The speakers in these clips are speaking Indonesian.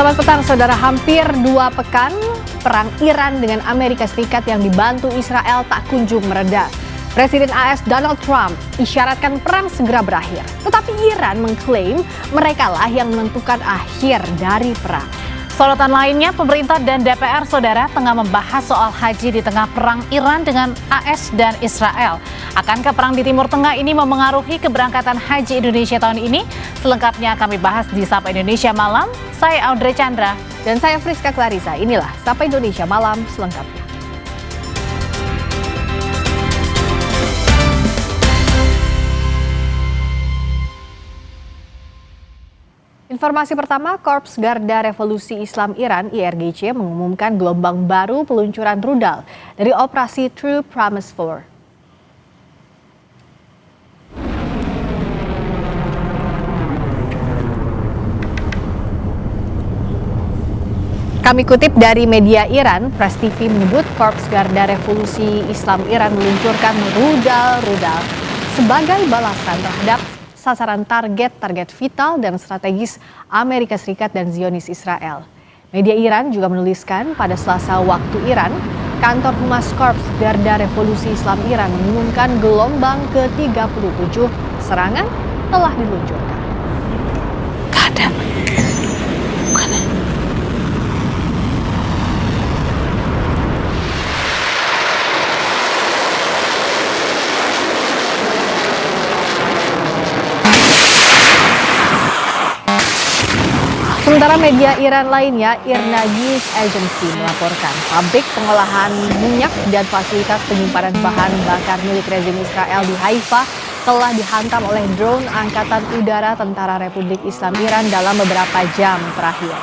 Selamat petang saudara, hampir 2 pekan perang Iran dengan Amerika Serikat yang dibantu Israel tak kunjung mereda. Presiden AS Donald Trump isyaratkan perang segera berakhir. Tetapi Iran mengklaim merekalah yang menentukan akhir dari perang. Sorotan lainnya, pemerintah dan DPR saudara tengah membahas soal haji di tengah perang Iran dengan AS dan Israel. Akankah perang di Timur Tengah ini memengaruhi keberangkatan haji Indonesia tahun ini? Selengkapnya kami bahas di Sapa Indonesia Malam. Saya Audrey Chandra. Dan saya Friska Clarissa. Inilah Sapa Indonesia Malam selengkapnya. Informasi pertama, Korps Garda Revolusi Islam Iran (IRGC) mengumumkan gelombang baru peluncuran rudal dari operasi True Promise 4. Kami kutip dari media Iran, Press TV menyebut Korps Garda Revolusi Islam Iran meluncurkan rudal-rudal sebagai balasan terhadap sasaran target vital dan strategis Amerika Serikat dan Zionis Israel. Media Iran juga menuliskan pada Selasa waktu Iran, kantor Humas Korps Garda Revolusi Islam Iran mengumumkan gelombang ke-37 serangan telah diluncurkan. Sementara media Iran lainnya, IRNA News Agency melaporkan pabrik pengolahan minyak dan fasilitas penyimpanan bahan bakar milik rezim Israel di Haifa telah dihantam oleh drone Angkatan Udara Tentara Republik Islam Iran dalam beberapa jam terakhir.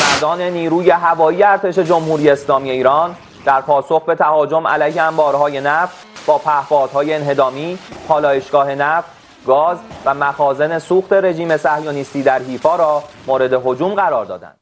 مردان نیروی هوایی ارتش جمهوری اسلامی ایران در پاسخ به تهاجم علیه انبارهای نفت با پهپادهای انهدامی، پالایشگاه نفت، گاز و مخازن سوخت رژیم صهیونیستی در حیفا را مورد هجوم قرار دادند.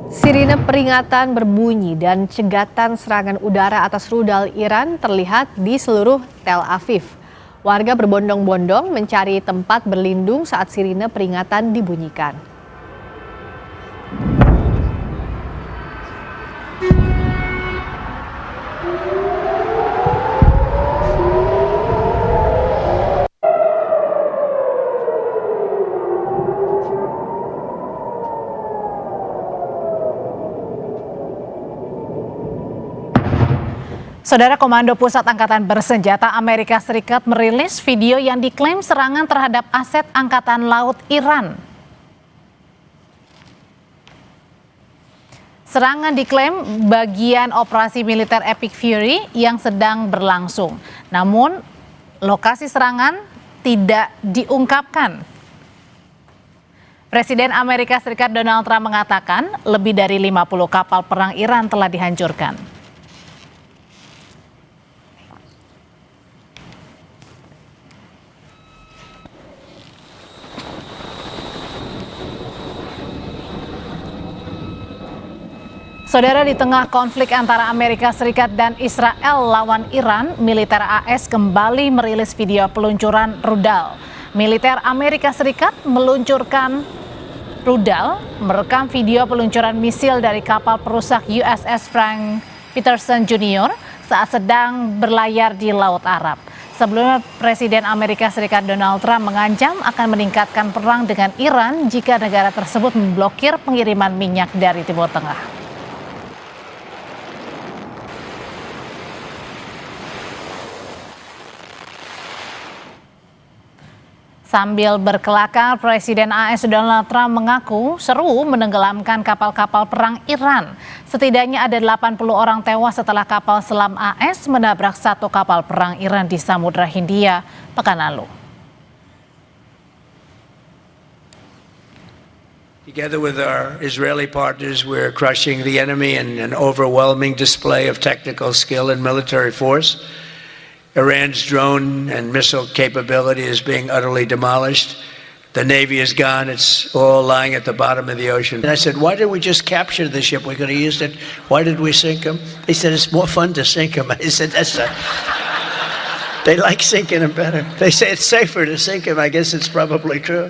Sirine peringatan berbunyi dan cegatan serangan udara atas rudal Iran terlihat di seluruh Tel Aviv. Warga berbondong-bondong mencari tempat berlindung saat sirine peringatan dibunyikan. Saudara, Komando Pusat Angkatan Bersenjata Amerika Serikat merilis video yang diklaim serangan terhadap aset Angkatan Laut Iran. Serangan diklaim bagian operasi militer Epic Fury yang sedang berlangsung. Namun, lokasi serangan tidak diungkapkan. Presiden Amerika Serikat Donald Trump mengatakan lebih dari 50 kapal perang Iran telah dihancurkan. Saudara, di tengah konflik antara Amerika Serikat dan Israel lawan Iran, militer AS kembali merilis video peluncuran rudal. Militer Amerika Serikat meluncurkan rudal, merekam video peluncuran misil dari kapal perusak USS Frank Peterson Jr. saat sedang berlayar di Laut Arab. Sebelumnya, Presiden Amerika Serikat Donald Trump mengancam akan meningkatkan perang dengan Iran jika negara tersebut memblokir pengiriman minyak dari Timur Tengah. Sambil berkelakar, Presiden AS Donald Trump mengaku seru menenggelamkan kapal-kapal perang Iran. Setidaknya ada 80 orang tewas setelah kapal selam AS menabrak satu kapal perang Iran di Samudra Hindia pekan lalu. Together with our Israeli partners, we're crushing the enemy in an overwhelming display of technical skill and military force. Iran's drone and missile capability is being utterly demolished. The Navy is gone. It's all lying at the bottom of the ocean. And I said, why didn't we just capture the ship? We could have used it. Why did we sink them? He said, it's more fun to sink them. I said, they like sinking them better. They say it's safer to sink them. I guess it's probably true.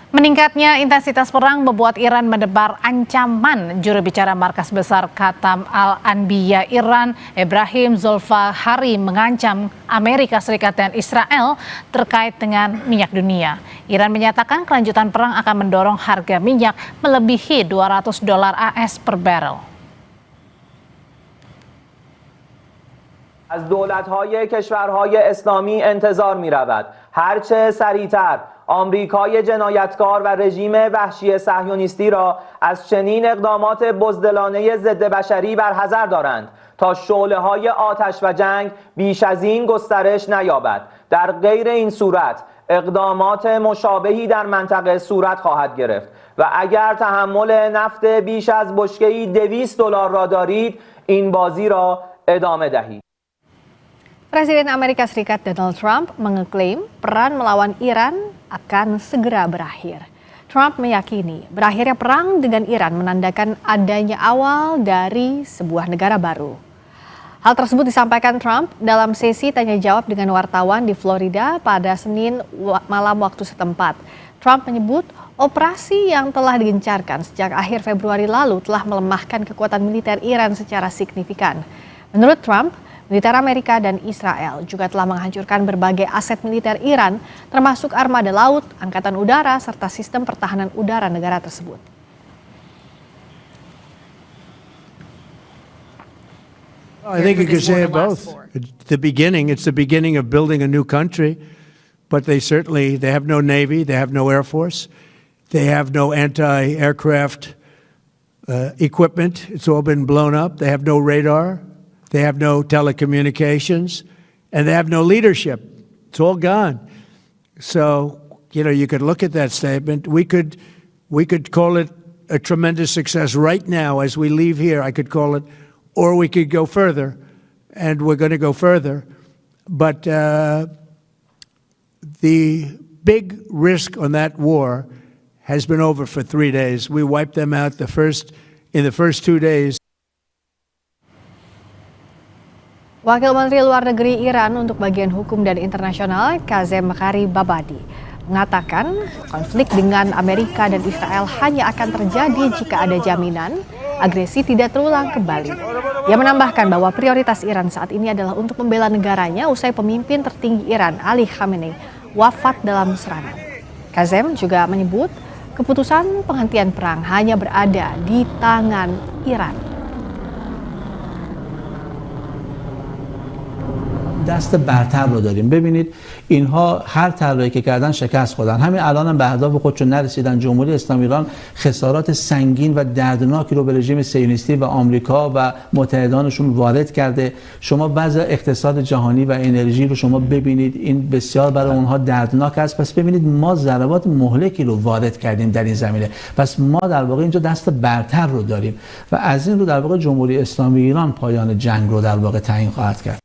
Meningkatnya intensitas perang membuat Iran mendebar ancaman. Juru bicara Markas Besar Khatam Al-Anbiya Iran, Ibrahim Zolfahari, mengancam Amerika Serikat dan Israel terkait dengan minyak dunia. Iran menyatakan kelanjutan perang akan mendorong harga minyak melebihi $200 AS per barrel. از دولت‌های کشورهای اسلامی انتظار می‌رود هرچه سریعتر آمریکای جنایتکار و رژیم وحشی صهیونیستی را از چنین اقدامات بزدلانه ضد بشری برحذر دارند تا شعله‌های آتش و جنگ بیش از این گسترش نیابد. در غیر این صورت اقدامات مشابهی در منطقه صورت خواهد گرفت و اگر تحمل نفت بیش از بشکه‌ای $200 را دارید این بازی را ادامه دهید. Presiden Amerika Serikat Donald Trump mengeklaim perang melawan Iran akan segera berakhir. Trump meyakini berakhirnya perang dengan Iran menandakan adanya awal dari sebuah negara baru. Hal tersebut disampaikan Trump dalam sesi tanya jawab dengan wartawan di Florida pada Senin malam waktu setempat. Trump menyebut operasi yang telah digencarkan sejak akhir Februari lalu telah melemahkan kekuatan militer Iran secara signifikan. Menurut Trump, militer Amerika dan Israel juga telah menghancurkan berbagai aset militer Iran, termasuk armada laut, angkatan udara, serta sistem pertahanan udara negara tersebut. I think you could say it both. It's the beginning of building a new country, but they have no Navy, they have no Air Force, they have no anti-aircraft equipment. It's all been blown up. They have no radar. They have no telecommunications, and they have no leadership. It's all gone. So, you could look at that statement. We could call it a tremendous success right now as we leave here. I could call it, or we could go further, and we're going to go further. But the big risk on that war has been over for 3 days. We wiped them out in the first 2 days. Wakil Menteri Luar Negeri Iran untuk bagian hukum dan internasional, Kazem Gharibabadi, mengatakan konflik dengan Amerika dan Israel hanya akan terjadi jika ada jaminan agresi tidak terulang kembali. Ia menambahkan bahwa prioritas Iran saat ini adalah untuk membela negaranya usai pemimpin tertinggi Iran, Ali Khamenei, wafat dalam serangan. Kazem juga menyebut keputusan penghentian perang hanya berada di tangan Iran. دست برتر رو داریم. ببینید اینها هر طرحی که کردن شکست خوردن. همین الان هم به اهداف خودشون نرسیدن. جمهوری اسلامی ایران خسارات سنگین و دردناکی رو به رژیم صهیونیستی و آمریکا و متحدانشون وارد کرده. شما وضع اقتصاد جهانی و انرژی رو شما ببینید، این بسیار برای اونها دردناک است. پس ببینید ما ضربات مهلکی رو وارد کردیم در این زمینه. پس ما در واقع اینجا دست برتر رو داریم و از این رو در واقع جمهوری اسلامی ایران پایان جنگ رو در واقع تعیین خواهد کرد.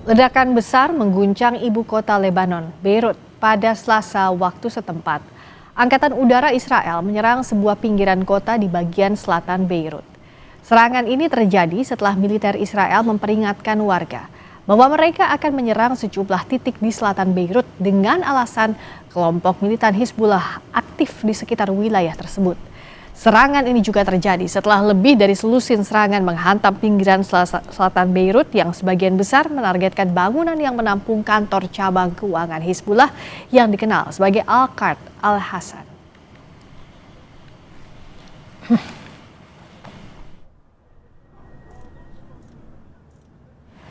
Ledakan besar mengguncang ibu kota Lebanon, Beirut, pada Selasa waktu setempat. Angkatan Udara Israel menyerang sebuah pinggiran kota di bagian selatan Beirut. Serangan ini terjadi setelah militer Israel memperingatkan warga bahwa mereka akan menyerang sejumlah titik di selatan Beirut dengan alasan kelompok militan Hizbullah aktif di sekitar wilayah tersebut. Serangan ini juga terjadi setelah lebih dari selusin serangan menghantam pinggiran selatan Beirut yang sebagian besar menargetkan bangunan yang menampung kantor cabang keuangan Hizbullah yang dikenal sebagai Al-Qard Al-Hassan.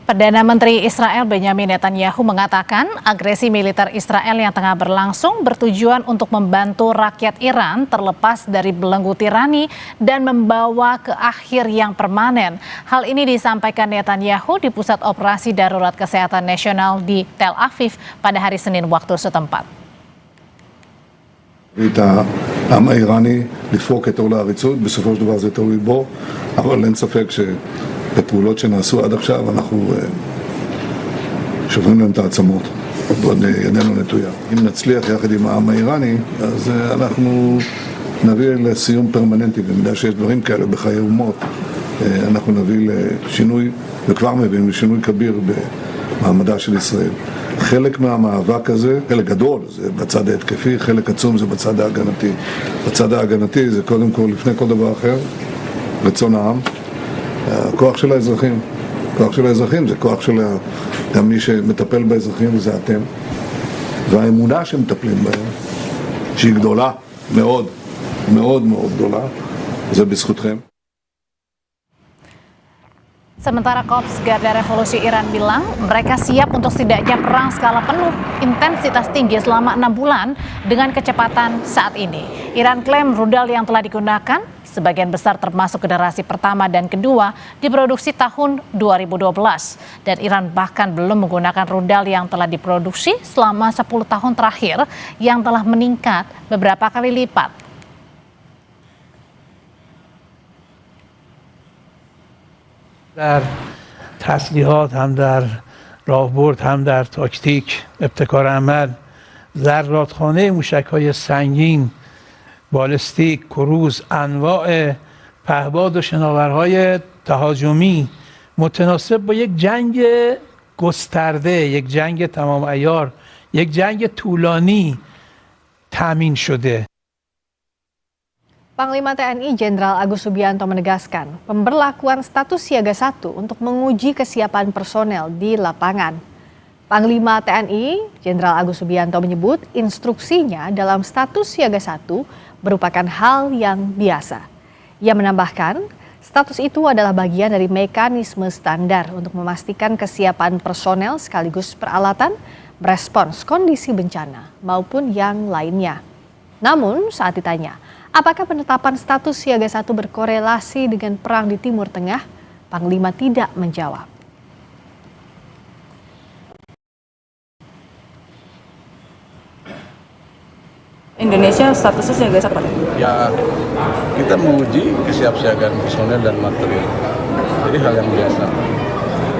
Perdana Menteri Israel Benjamin Netanyahu mengatakan agresi militer Israel yang tengah berlangsung bertujuan untuk membantu rakyat Iran terlepas dari belenggu tirani dan membawa ke akhir yang permanen. Hal ini disampaikan Netanyahu di Pusat Operasi Darurat Kesehatan Nasional di Tel Aviv pada hari Senin waktu setempat. את העם האיראני לפרוק את עול העריצות, בסופו של דבר זה תלוי בו, אבל אין ספק בפעולות שנעשו עד עכשיו, אנחנו שוברים להם את העצמות, ועוד ידנו נטויה. אם נצליח יחד עם העם האיראני, אז אנחנו נביא לסיום פרמננטי, במידה שיש דברים כאלה בחיי אומות, אנחנו נביא לשינוי, וכבר מביאים לשינוי כביר במעמדה של ישראל. חלק מהמאבק הזה, חלק גדול זה בצד ההתקפי, חלק עצום זה בצד ההגנתי. בצד ההגנתי זה קודם כל, לפני כל דבר אחר, רצון העם, הכוח של האזרחים. הכוח של האזרחים זה כוח של גם מי שמטפל באזרחים וזה אתם. והאמונה שמטפלים בהם, שהיא גדולה מאוד, מאוד מאוד גדולה, זה בזכותכם. Sementara Korps Garda Revolusi Iran bilang mereka siap untuk setidaknya perang skala penuh intensitas tinggi selama 6 bulan dengan kecepatan saat ini. Iran klaim rudal yang telah digunakan sebagian besar termasuk generasi pertama dan kedua diproduksi tahun 2012 dan Iran bahkan belum menggunakan rudal yang telah diproduksi selama 10 tahun terakhir yang telah meningkat beberapa kali lipat. در تسلیحات هم در راهبرد هم در تاکتیک ابتکار عمل ذراتخانه موشک‌های سنگین بالستیک کروز انواع پهباد و شناورهای تهاجمی متناسب با یک جنگ گسترده یک جنگ تمام عیار یک جنگ طولانی تامین شده. Panglima TNI Jenderal Agus Subianto menegaskan pemberlakuan status siaga 1 untuk menguji kesiapan personel di lapangan. Panglima TNI Jenderal Agus Subianto menyebut instruksinya dalam status siaga 1 merupakan hal yang biasa. Ia menambahkan status itu adalah bagian dari mekanisme standar untuk memastikan kesiapan personel sekaligus peralatan merespons kondisi bencana maupun yang lainnya. Namun saat ditanya, apakah penetapan status siaga 1 berkorelasi dengan perang di Timur Tengah? Panglima tidak menjawab. Indonesia statusnya siaga 1. Ya, kita menguji kesiapsiagaan personel dan material. Jadi hal yang biasa.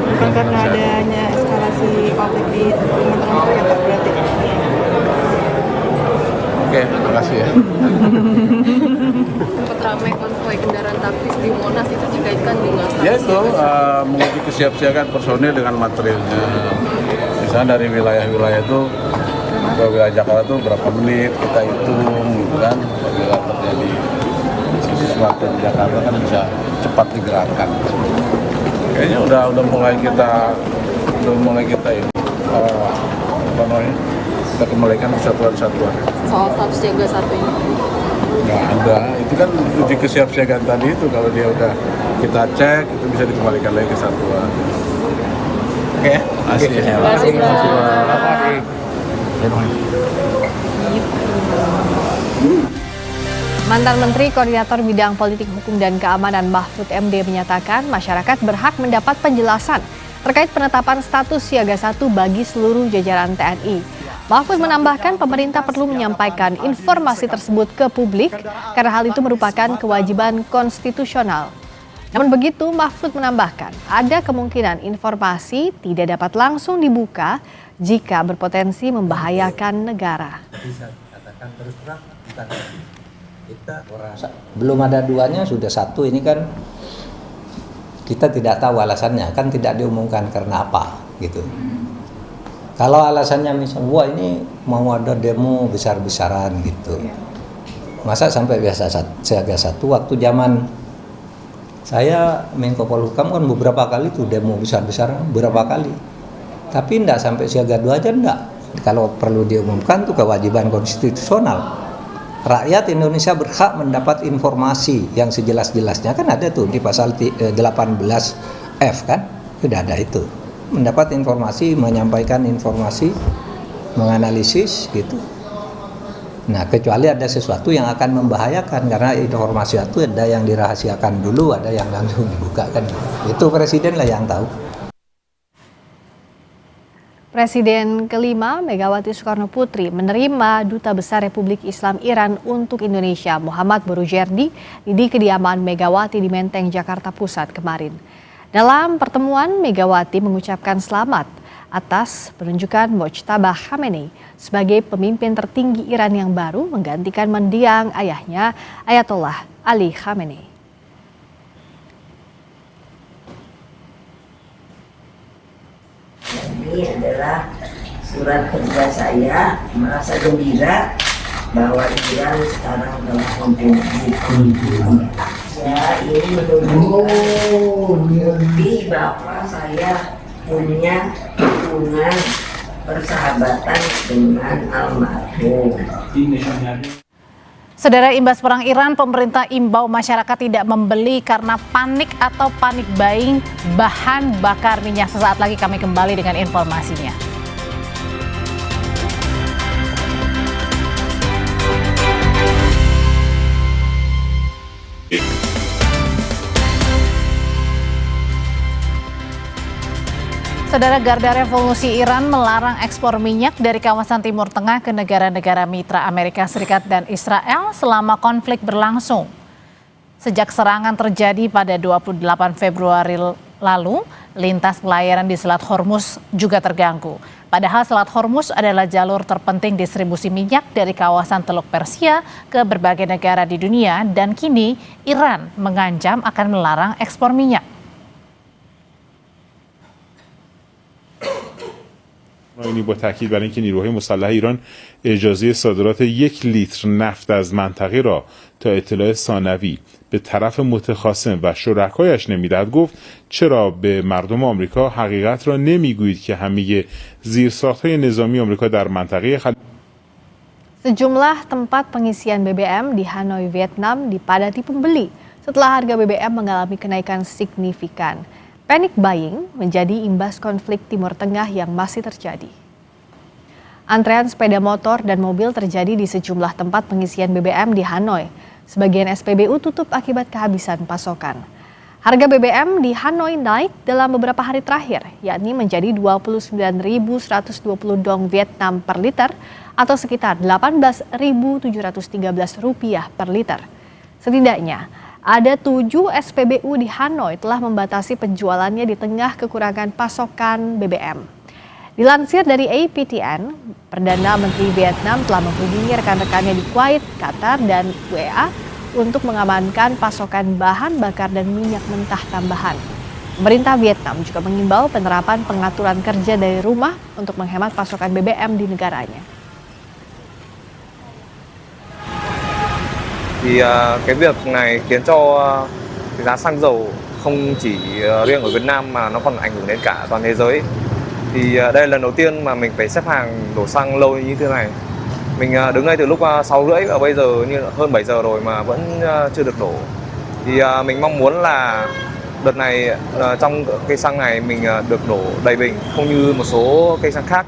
Bukan karena adanya eskalasi konflik di Timur Tengah berarti. Oke, terima kasih ya. Sempat ramai konvoy kendaraan taktis di Monas itu dikaitkan dengan status Ya itu menguji kesiapsiagaan personil dengan materialnya. Misalnya dari wilayah-wilayah itu ke wilayah Jakarta itu berapa menit kita hitung, gitu kan? Apabila terjadi sesuatu di Jakarta kan bisa cepat digerakkan. Kayaknya udah mulai kita ini apa namanya? Kita kembalikan kesatuan-kesatuan. soal status siaga 1 ini? Nggak ada, itu kan uji kesiapsiagaan tadi itu kalau dia udah kita cek itu bisa dikembalikan lagi ke kesatuan. Oke, makasih. Terima kasih. Mantan Menteri Koordinator Bidang Politik Hukum dan Keamanan Mahfud MD menyatakan masyarakat berhak mendapat penjelasan terkait penetapan status siaga 1 bagi seluruh jajaran TNI. Mahfud menambahkan pemerintah perlu menyampaikan informasi tersebut ke publik karena hal itu merupakan kewajiban konstitusional. Namun begitu, Mahfud menambahkan ada kemungkinan informasi tidak dapat langsung dibuka jika berpotensi membahayakan negara. Belum ada duanya, sudah 1 ini kan kita tidak tahu alasannya, kan tidak diumumkan karena apa gitu. Kalau alasannya misalnya, wah ini mau ada demo besar-besaran gitu. Masa sampai biasa siaga 1 waktu zaman saya Menko Polhukam kan beberapa kali tuh demo besar-besaran, beberapa kali. Tapi enggak sampai siaga 2 aja enggak. Kalau perlu diumumkan tuh kewajiban konstitusional. Rakyat Indonesia berhak mendapat informasi yang sejelas-jelasnya, kan ada tuh di pasal 18F kan, sudah ada itu. Mendapat informasi, menyampaikan informasi, menganalisis gitu. Nah, kecuali ada sesuatu yang akan membahayakan, karena informasi itu ada yang dirahasiakan dulu, ada yang langsung dibuka kan. Itu presiden lah yang tahu. Presiden kelima Megawati Soekarno Putri menerima Duta Besar Republik Islam Iran untuk Indonesia Muhammad Borujerdi di kediaman Megawati di Menteng, Jakarta Pusat kemarin. Dalam pertemuan, Megawati mengucapkan selamat atas penunjukan Mojtaba Khamenei sebagai pemimpin tertinggi Iran yang baru menggantikan mendiang ayahnya Ayatollah Ali Khamenei. Ini adalah surat kerja saya, merasa gembira bahwa Iran sekarang telah mempunyai. Ya, ini menunjukkan bukti bahwa saya punya hubungan persahabatan dengan almarhum. Saudara, imbas perang Iran, pemerintah imbau masyarakat tidak membeli karena panik atau panik buying bahan bakar minyak. Sesaat lagi kami kembali dengan informasinya. Saudara, Garda Revolusi Iran melarang ekspor minyak dari kawasan Timur Tengah ke negara-negara mitra Amerika Serikat dan Israel selama konflik berlangsung. Sejak serangan terjadi pada 28 Februari lalu, lintas pelayaran di Selat Hormuz juga terganggu. Padahal Selat Hormuz adalah jalur terpenting distribusi minyak dari kawasan Teluk Persia ke berbagai negara di dunia, dan kini Iran mengancam akan melarang ekspor minyak. اینی با تاکید بر اینکه نیروهای مسلح ایران اجازه صادرات 1 لیتر نفت از منطقه را تا اطلاع ثانوی به طرف متخاصم و شرکایش نمیدهد گفت چرا به مردم آمریکا حقیقت را نمیگویید که همه زیرساخت‌های نظامی آمریکا در منطقه Sejumlah tempat pengisian BBM di Hanoi, Vietnam dipadati pembeli setelah harga BBM mengalami kenaikan signifikan. Panic buying menjadi imbas konflik Timur Tengah yang masih terjadi. Antrean sepeda motor dan mobil terjadi di sejumlah tempat pengisian BBM di Hanoi. Sebagian SPBU tutup akibat kehabisan pasokan. Harga BBM di Hanoi naik dalam beberapa hari terakhir, yakni menjadi 29.120 dong Vietnam per liter atau sekitar 18.713 rupiah per liter. Setidaknya ada 7 SPBU di Hanoi telah membatasi penjualannya di tengah kekurangan pasokan BBM. Dilansir dari APTN, Perdana Menteri Vietnam telah menghubungi rekan-rekannya di Kuwait, Qatar, dan UEA untuk mengamankan pasokan bahan bakar dan minyak mentah tambahan. Pemerintah Vietnam juga mengimbau penerapan pengaturan kerja dari rumah untuk menghemat pasokan BBM di negaranya. Thì cái việc này khiến cho cái giá xăng dầu không chỉ riêng ở Việt Nam mà nó còn ảnh hưởng đến cả toàn thế giới. Thì đây là lần đầu tiên mà mình phải xếp hàng đổ xăng lâu như thế này. Mình đứng đây từ lúc 6:30 và bây giờ như hơn 7 giờ rồi mà vẫn chưa được đổ. Thì mình mong muốn là đợt này trong cây xăng này mình được đổ đầy bình, không như một số cây xăng khác.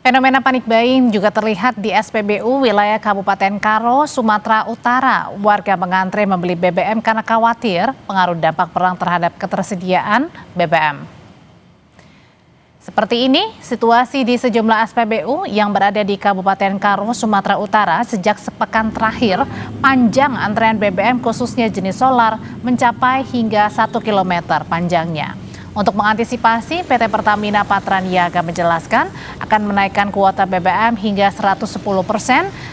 Fenomena panik buying juga terlihat di SPBU wilayah Kabupaten Karo, Sumatera Utara. Warga mengantre membeli BBM karena khawatir pengaruh dampak perang terhadap ketersediaan BBM. Seperti ini situasi di sejumlah SPBU yang berada di Kabupaten Karo, Sumatera Utara. Sejak sepekan terakhir, panjang antrean BBM khususnya jenis solar mencapai hingga 1 km panjangnya. Untuk mengantisipasi, PT Pertamina Patraniaga menjelaskan akan menaikkan kuota BBM hingga 110%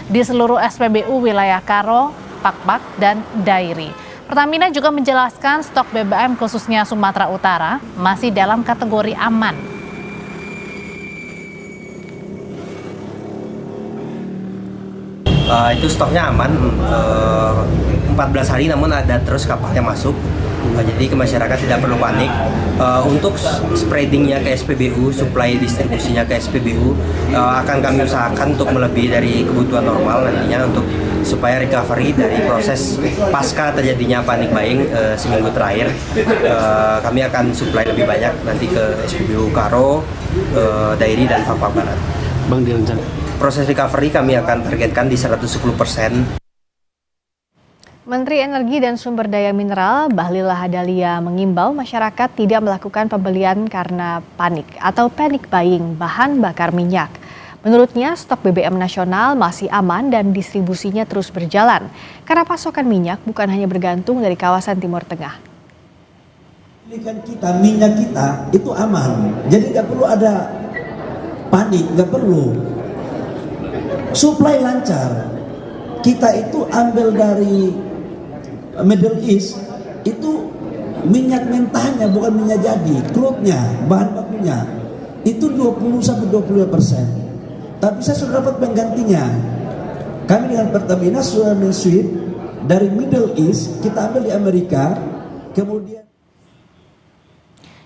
di seluruh SPBU wilayah Karo, Pakpak, dan Dairi. Pertamina juga menjelaskan stok BBM khususnya Sumatera Utara masih dalam kategori aman. Itu stoknya aman, 14 hari namun ada terus kapalnya masuk. Jadi ke masyarakat tidak perlu panik. Untuk spreadingnya ke SPBU, supply distribusinya ke SPBU akan kami usahakan untuk melebihi dari kebutuhan normal nantinya untuk supaya recovery dari proses pasca terjadinya panic buying seminggu terakhir. Kami akan supply lebih banyak nanti ke SPBU Karo, Dairi, dan Papua Barat. Bang, direncanakan proses recovery kami akan targetkan di 110%. Menteri Energi dan Sumber Daya Mineral Bahlil Lahadalia mengimbau masyarakat tidak melakukan pembelian karena panik atau panic buying bahan bakar minyak. Menurutnya stok BBM nasional masih aman dan distribusinya terus berjalan karena pasokan minyak bukan hanya bergantung dari kawasan Timur Tengah. Ikan kita, minyak kita itu aman, jadi nggak perlu ada panik, nggak perlu. Supply lancar. Kita itu ambil dari Middle East itu minyak mentahnya, bukan minyak jadi, crude-nya, bahan bakunya itu 20-25%. Tapi saya sudah dapat penggantinya. Kami dengan Pertamina sudah men-switch dari Middle East, kita ambil di Amerika, kemudian.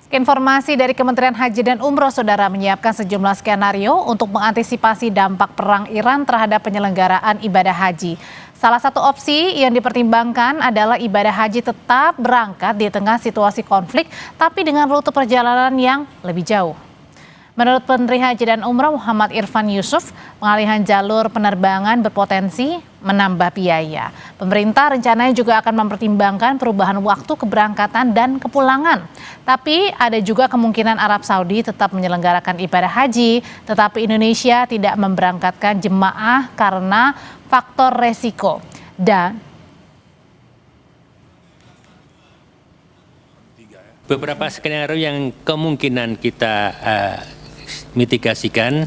Informasi dari Kementerian Haji dan Umroh, Saudara, menyiapkan sejumlah skenario untuk mengantisipasi dampak perang Iran terhadap penyelenggaraan ibadah haji. Salah satu opsi yang dipertimbangkan adalah ibadah haji tetap berangkat di tengah situasi konflik, tapi dengan rute perjalanan yang lebih jauh. Menurut Menteri Haji dan Umroh Muhammad Irfan Yusuf, pengalihan jalur penerbangan berpotensi menambah biaya. Pemerintah rencananya juga akan mempertimbangkan perubahan waktu keberangkatan dan kepulangan. Tapi ada juga kemungkinan Arab Saudi tetap menyelenggarakan ibadah haji, tetapi Indonesia tidak memberangkatkan jemaah karena faktor resiko. Dan beberapa skenario yang kemungkinan kita mitigasikan.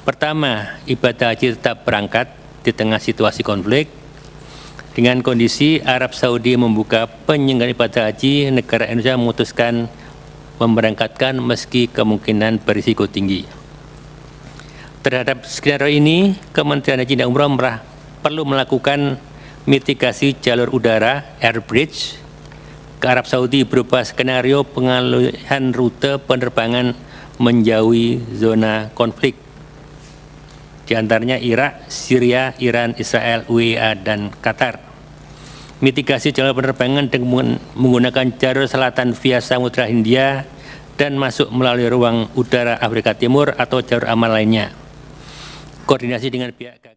Pertama, ibadah haji tetap berangkat di tengah situasi konflik. Dengan kondisi Arab Saudi membuka penyelenggaraan ibadah haji, negara Indonesia memutuskan memberangkatkan meski kemungkinan berisiko tinggi. Terhadap skenario ini, Kementerian Haji dan Umroh perlu melakukan mitigasi jalur udara air bridge ke Arab Saudi berupa skenario pengalihan rute penerbangan menjauhi zona konflik, di antaranya Irak, Syria, Iran, Israel, UEA, dan Qatar. Mitigasi jalur penerbangan dengan menggunakan jalur selatan via Samudra Hindia dan masuk melalui ruang udara Afrika Timur atau jalur aman lainnya. Koordinasi dengan pihak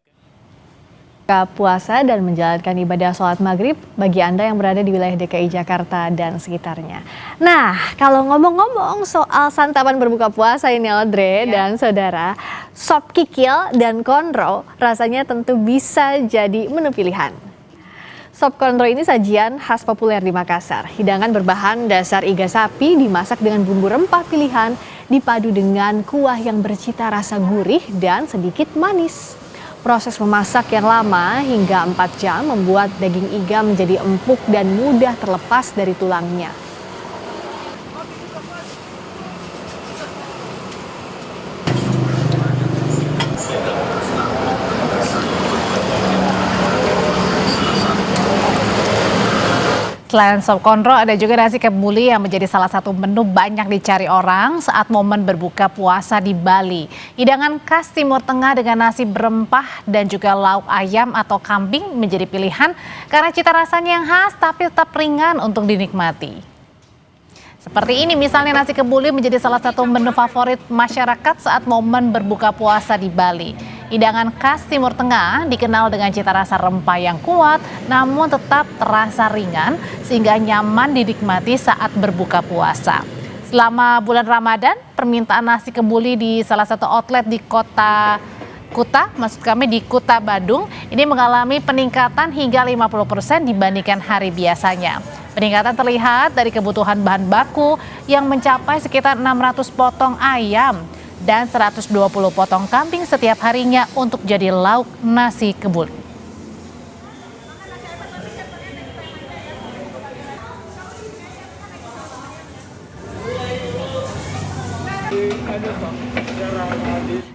puasa dan menjalankan ibadah sholat maghrib bagi Anda yang berada di wilayah DKI Jakarta dan sekitarnya. Nah, kalau ngomong-ngomong soal santapan berbuka puasa ini Audrey dan saudara, sop kikil dan konro rasanya tentu bisa jadi menu pilihan. Sop konro ini sajian khas populer di Makassar. Hidangan berbahan dasar iga sapi dimasak dengan bumbu rempah pilihan dipadu dengan kuah yang bercita rasa gurih dan sedikit manis. Proses memasak yang lama hingga 4 jam membuat daging iga menjadi empuk dan mudah terlepas dari tulangnya. Selain sop konro, ada juga nasi kebuli yang menjadi salah satu menu banyak dicari orang saat momen berbuka puasa di Bali. Hidangan khas Timur Tengah dengan nasi berempah dan juga lauk ayam atau kambing menjadi pilihan karena cita rasanya yang khas tapi tetap ringan untuk dinikmati. Seperti ini misalnya nasi kebuli menjadi salah satu menu favorit masyarakat saat momen berbuka puasa di Bali. Hidangan khas Timur Tengah dikenal dengan cita rasa rempah yang kuat namun tetap terasa ringan sehingga nyaman dinikmati saat berbuka puasa. Selama bulan Ramadan, permintaan nasi kebuli di salah satu outlet di Kuta Badung ini mengalami peningkatan hingga 50% dibandingkan hari biasanya. Peningkatan terlihat dari kebutuhan bahan baku yang mencapai sekitar 600 potong ayam dan 120 potong kambing setiap harinya untuk jadi lauk nasi kebuli.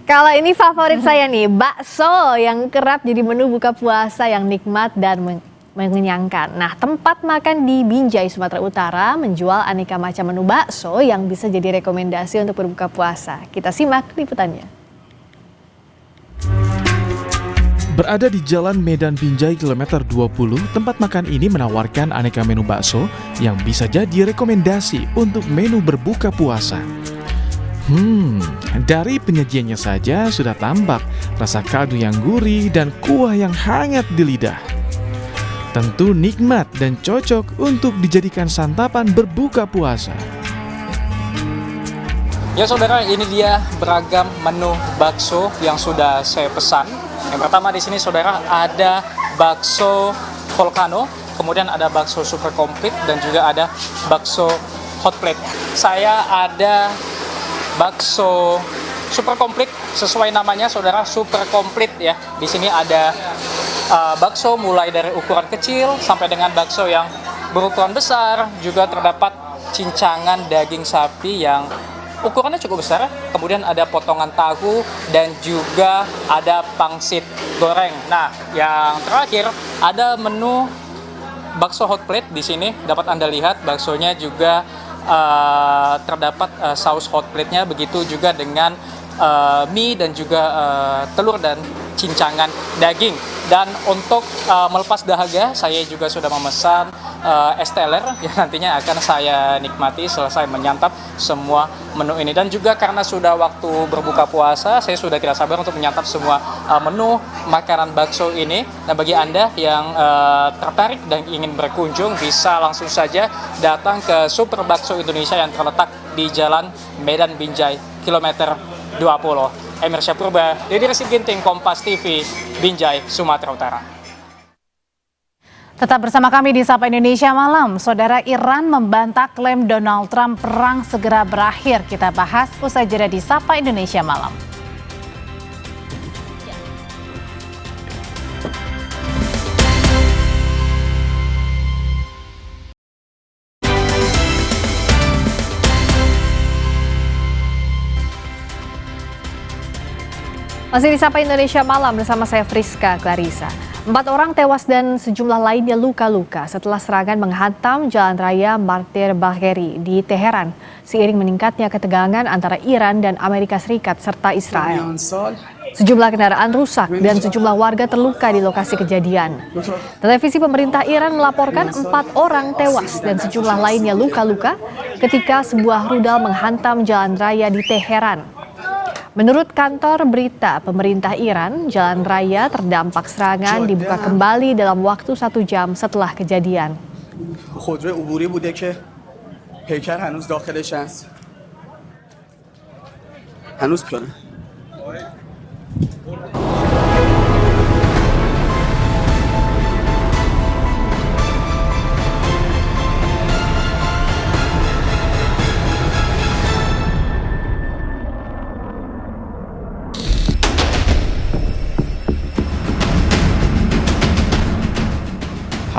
Kalau ini favorit saya nih, bakso yang kerap jadi menu buka puasa yang nikmat dan mengenyangkan. Nah, tempat makan di Binjai, Sumatera Utara menjual aneka macam menu bakso yang bisa jadi rekomendasi untuk berbuka puasa. Kita simak liputannya. Berada di Jalan Medan Binjai kilometer 20, tempat makan ini menawarkan aneka menu bakso yang bisa jadi rekomendasi untuk menu berbuka puasa. Dari penyajiannya saja sudah tampak rasa kaldu yang gurih dan kuah yang hangat di lidah. Tentu nikmat dan cocok untuk dijadikan santapan berbuka puasa. Ya saudara, ini dia beragam menu bakso yang sudah saya pesan. Yang pertama di sini saudara ada bakso volcano, kemudian ada bakso super komplit dan juga ada bakso hot plate. Saya ada bakso super komplit, sesuai namanya saudara, super komplit ya. Di sini ada bakso mulai dari ukuran kecil sampai dengan bakso yang berukuran besar. Juga terdapat cincangan daging sapi yang ukurannya cukup besar, kemudian ada potongan tahu dan juga ada pangsit goreng. Nah, yang terakhir ada menu bakso hot plate di sini. Dapat Anda lihat baksonya juga terdapat saus hot plate-nya, begitu juga dengan mie dan juga telur dan cincangan daging. Dan untuk melepas dahaga, saya juga sudah memesan es teler yang nantinya akan saya nikmati selesai menyantap semua menu ini. Dan juga karena sudah waktu berbuka puasa, saya sudah tidak sabar untuk menyantap semua menu makanan bakso ini. Nah, bagi Anda yang tertarik dan ingin berkunjung, bisa langsung saja datang ke Super Bakso Indonesia yang terletak di Jalan Medan Binjai, kilometer 20. Emir Syahpurba, Dedy Resik Ginting, Kompas TV, Binjai, Sumatera Utara. Tetap bersama kami di Sapa Indonesia Malam. Saudara, Iran membantah klaim Donald Trump perang segera berakhir. Kita bahas usai jeda di Sapa Indonesia Malam. Masih di Sapa Indonesia Malam bersama saya Friska Clarissa. 4 orang tewas dan sejumlah lainnya luka-luka setelah serangan menghantam jalan raya Martyr Bagheri di Teheran, seiring meningkatnya ketegangan antara Iran dan Amerika Serikat serta Israel. Sejumlah kendaraan rusak dan sejumlah warga terluka di lokasi kejadian. Televisi pemerintah Iran melaporkan 4 orang tewas dan sejumlah lainnya luka-luka ketika sebuah rudal menghantam jalan raya di Teheran. Menurut kantor berita pemerintah Iran, jalan raya terdampak serangan dibuka kembali dalam waktu 1 jam setelah kejadian.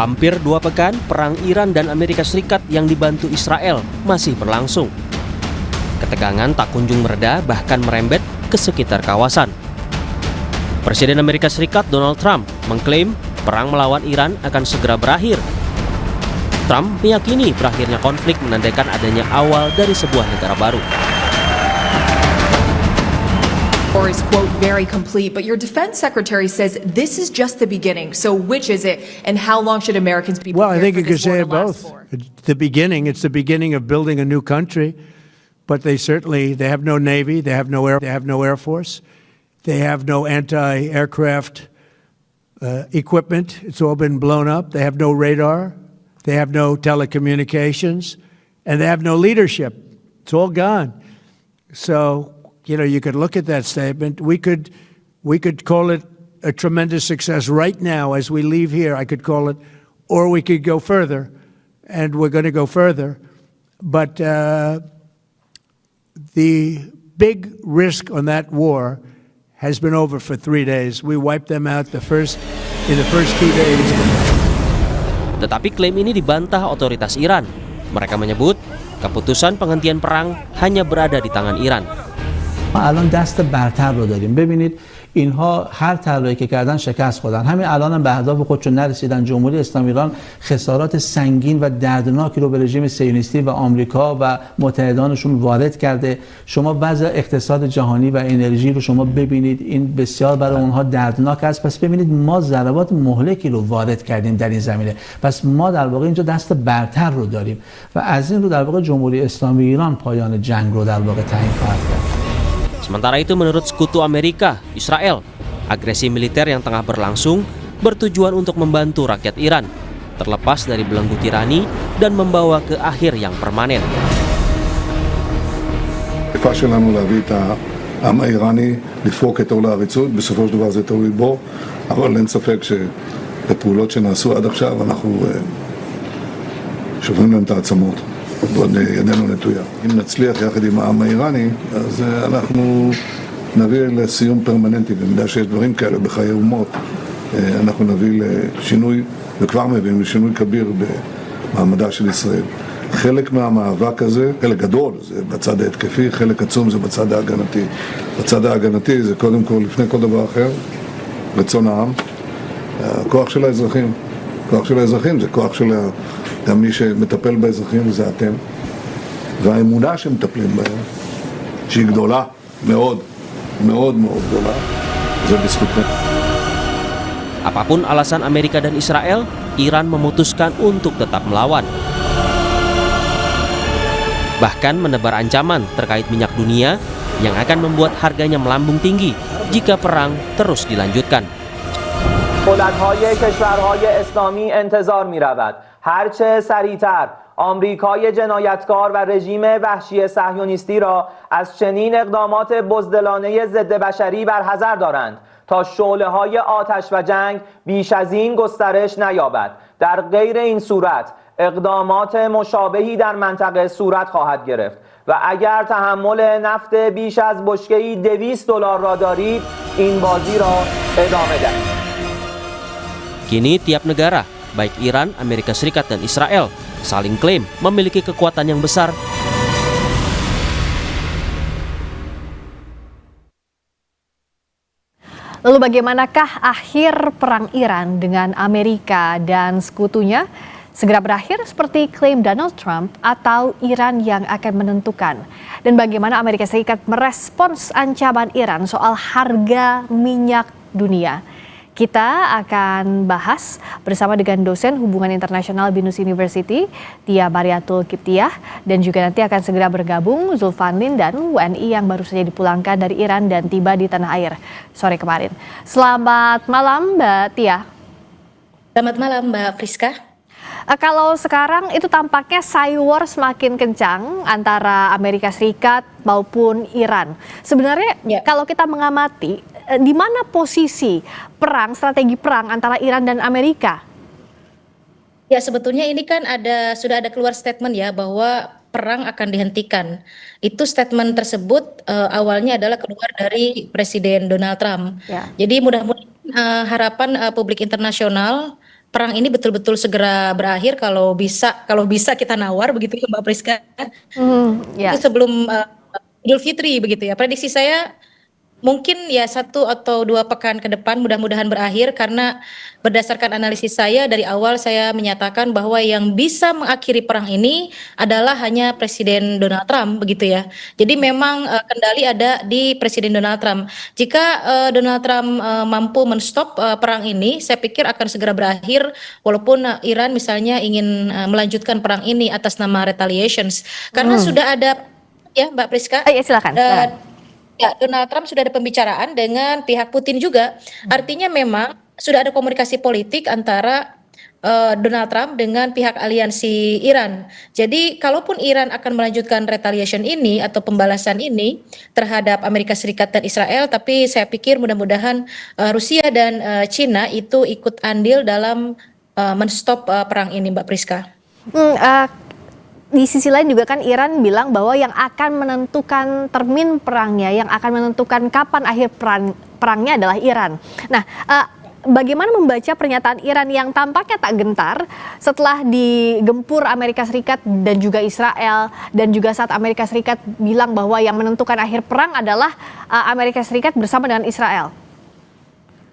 Hampir 2 pekan, perang Iran dan Amerika Serikat yang dibantu Israel masih berlangsung. Ketegangan tak kunjung mereda, bahkan merembet ke sekitar kawasan. Presiden Amerika Serikat Donald Trump mengklaim perang melawan Iran akan segera berakhir. Trump meyakini berakhirnya konflik menandakan adanya awal dari sebuah negara baru. Or is, quote, very complete, but your defense secretary says this is just the beginning. So which is it, and how long should Americans be prepared? Well, I think you for could this war say to it last both. for? It's the beginning of building a new country, but they have no Navy, they have no Air Force, they have no anti-aircraft equipment. It's all been blown up. They have no radar, they have no telecommunications, and they have no leadership. It's all gone. So, you could look at that statement. We could call it a tremendous success right now as we leave here. I could call it, or we could go further, and we're going to go further. But the big risk on that war has been over for 3 days. We wiped them out in the first 2 days. Tetapi klaim ini dibantah otoritas Iran. Mereka menyebut keputusan penghentian perang hanya berada di tangan Iran. ما الان دست برتر رو داریم. ببینید اینها هر طلایی که کردن شکست خوردن. همین الان هم به اهداف خودشون نرسیدن. جمهوری اسلامی ایران خسارات سنگین و دردناکی رو به رژیم صهیونیستی و آمریکا و متحدانشون وارد کرده. شما وضع اقتصاد جهانی و انرژی رو شما ببینید، این بسیار برای اونها دردناک است. پس ببینید ما ضربات مهلکی رو وارد کردیم در این زمینه. پس ما در واقع اینجا دست برتر رو داریم و از این رو در واقع جمهوری اسلامی ایران پایان جنگ رو در واقع تعیین خواهد کرد. Sementara itu menurut sekutu Amerika, Israel, agresi militer yang tengah berlangsung bertujuan untuk membantu rakyat Iran terlepas dari belenggu tirani dan membawa ke akhir yang permanen. השאיפה שלנו להביא את העם האיראני לפרוק את עול העריצות, בסופו של דבר זה תלוי בו, אבל אין ספק שבפעולות שנעשו עד עכשיו אנחנו שוברים להם את העצמות. ועוד ידנו נטויה. אם נצליח יחד עם העם האיראני, אז אנחנו נביא לסיום פרמננטי, במידה שיש דברים כאלה בחיי אומות, אנחנו נביא לשינוי, וכבר מביאים לשינוי כביר במעמדה של ישראל. חלק מהמאבק הזה, חלק גדול זה בצד ההתקפי, חלק עצום זה בצד ההגנתי. בצד ההגנתי זה קודם כל, לפני כל דבר אחר, רצון העם, הכוח של האזרחים. כוח של האזרחים זה כוח של גם מי שמטפל באזרחים זה אתם. והאמונה שמטפלים בהם, שהיא גדולה מאוד, מאוד מאוד גדולה, זה בזכותכם. Apapun alasan Amerika dan Israel, Iran memutuskan untuk tetap melawan. Bahkan menebar ancaman terkait minyak dunia yang akan membuat harganya melambung tinggi jika perang terus dilanjutkan. دولت‌های کشورهای اسلامی انتظار می‌رود هرچه سریعتر آمریکای جنایتکار و رژیم وحشی صهیونیستی را از چنین اقدامات بزدلانه ضد بشری برحذر دارند تا شعله‌های آتش و جنگ بیش از این گسترش نیابد. در غیر این صورت اقدامات مشابهی در منطقه صورت خواهد گرفت و اگر تحمل نفت بیش از بشکه‌ای $200 را دارید این بازی را ادامه دهید. Kini tiap negara, baik Iran, Amerika Serikat, dan Israel, saling klaim memiliki kekuatan yang besar. Lalu bagaimanakah akhir perang Iran dengan Amerika dan sekutunya? Segera berakhir seperti klaim Donald Trump atau Iran yang akan menentukan? Dan bagaimana Amerika Serikat merespons ancaman Iran soal harga minyak dunia? Kita akan bahas bersama dengan dosen hubungan internasional BINUS University, Tia Bariatul Kiptiah, dan juga nanti akan segera bergabung Zulfan Lindan, WNI yang baru saja dipulangkan dari Iran dan tiba di tanah air sore kemarin. Selamat malam Mbak Tia. Selamat malam Mbak Friska. Kalau sekarang itu tampaknya cyber semakin kencang antara Amerika Serikat maupun Iran. Sebenarnya kalau kita mengamati, di mana posisi perang, strategi perang antara Iran dan Amerika? Ya sebetulnya ini kan sudah ada keluar statement ya bahwa perang akan dihentikan. Itu statement tersebut awalnya adalah keluar dari Presiden Donald Trump. Ya. Jadi mudah-mudahan harapan publik internasional perang ini betul-betul segera berakhir kalau bisa kita nawar begitu ya Mbak Priska. Ya. Itu sebelum Idul Fitri begitu ya. Prediksi saya mungkin ya 1 atau 2 pekan ke depan mudah-mudahan berakhir, karena berdasarkan analisis saya dari awal saya menyatakan bahwa yang bisa mengakhiri perang ini adalah hanya Presiden Donald Trump begitu ya. Jadi memang kendali ada di Presiden Donald Trump. Jika Donald Trump mampu menstop perang ini, saya pikir akan segera berakhir, walaupun Iran misalnya ingin melanjutkan perang ini atas nama retaliations. Karena sudah ada ya Mbak Priska. Ya silakan. Ya, Donald Trump sudah ada pembicaraan dengan pihak Putin juga. Artinya memang sudah ada komunikasi politik antara Donald Trump dengan pihak aliansi Iran. Jadi kalaupun Iran akan melanjutkan retaliation ini atau pembalasan ini terhadap Amerika Serikat dan Israel, tapi saya pikir mudah-mudahan Rusia dan Cina itu ikut andil dalam menstop perang ini, Mbak Priska. Di sisi lain juga kan Iran bilang bahwa yang akan menentukan termin perangnya, yang akan menentukan kapan akhir perangnya adalah Iran. Nah, bagaimana membaca pernyataan Iran yang tampaknya tak gentar setelah digempur Amerika Serikat dan juga Israel, dan juga saat Amerika Serikat bilang bahwa yang menentukan akhir perang adalah Amerika Serikat bersama dengan Israel?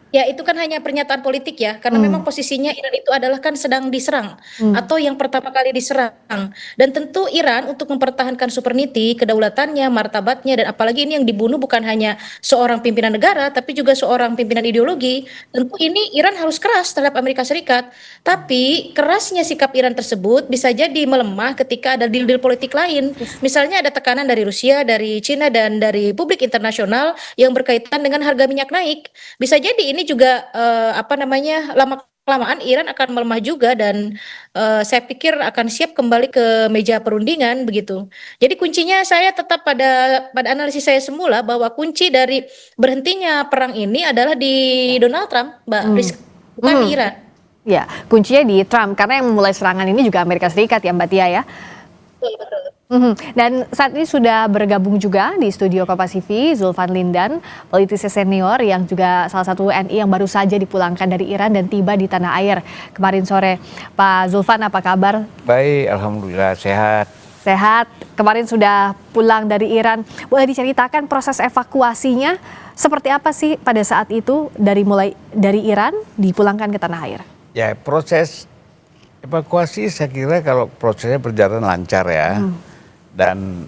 Ya itu kan hanya pernyataan politik ya, karena memang posisinya Iran itu adalah kan sedang diserang atau yang pertama kali diserang, dan tentu Iran untuk mempertahankan sovereignty, kedaulatannya, martabatnya, dan apalagi ini yang dibunuh bukan hanya seorang pimpinan negara tapi juga seorang pimpinan ideologi. Tentu ini Iran harus keras terhadap Amerika Serikat, tapi kerasnya sikap Iran tersebut bisa jadi melemah ketika ada deal-deal politik lain. Misalnya ada tekanan dari Rusia, dari Cina, dan dari publik internasional yang berkaitan dengan harga minyak naik. Bisa jadi ini juga lama-kelamaan Iran akan melemah juga, dan saya pikir akan siap kembali ke meja perundingan begitu. Jadi kuncinya saya tetap pada analisis saya semula bahwa kunci dari berhentinya perang ini adalah di Donald Trump, Mbak Rizky, bukan di Iran. Ya, kuncinya di Trump karena yang memulai serangan ini juga Amerika Serikat ya Mbak Tia ya. betul. Dan saat ini sudah bergabung juga di studio Kompas TV Zulfan Lindan, politisi senior yang juga salah satu WNI yang baru saja dipulangkan dari Iran dan tiba di tanah air kemarin sore. Pak Zulfan, apa kabar? Baik, alhamdulillah sehat. Sehat. Kemarin sudah pulang dari Iran. Boleh diceritakan proses evakuasinya seperti apa sih pada saat itu mulai dari Iran dipulangkan ke tanah air? Ya, proses evakuasi saya kira kalau prosesnya berjalan lancar ya. Dan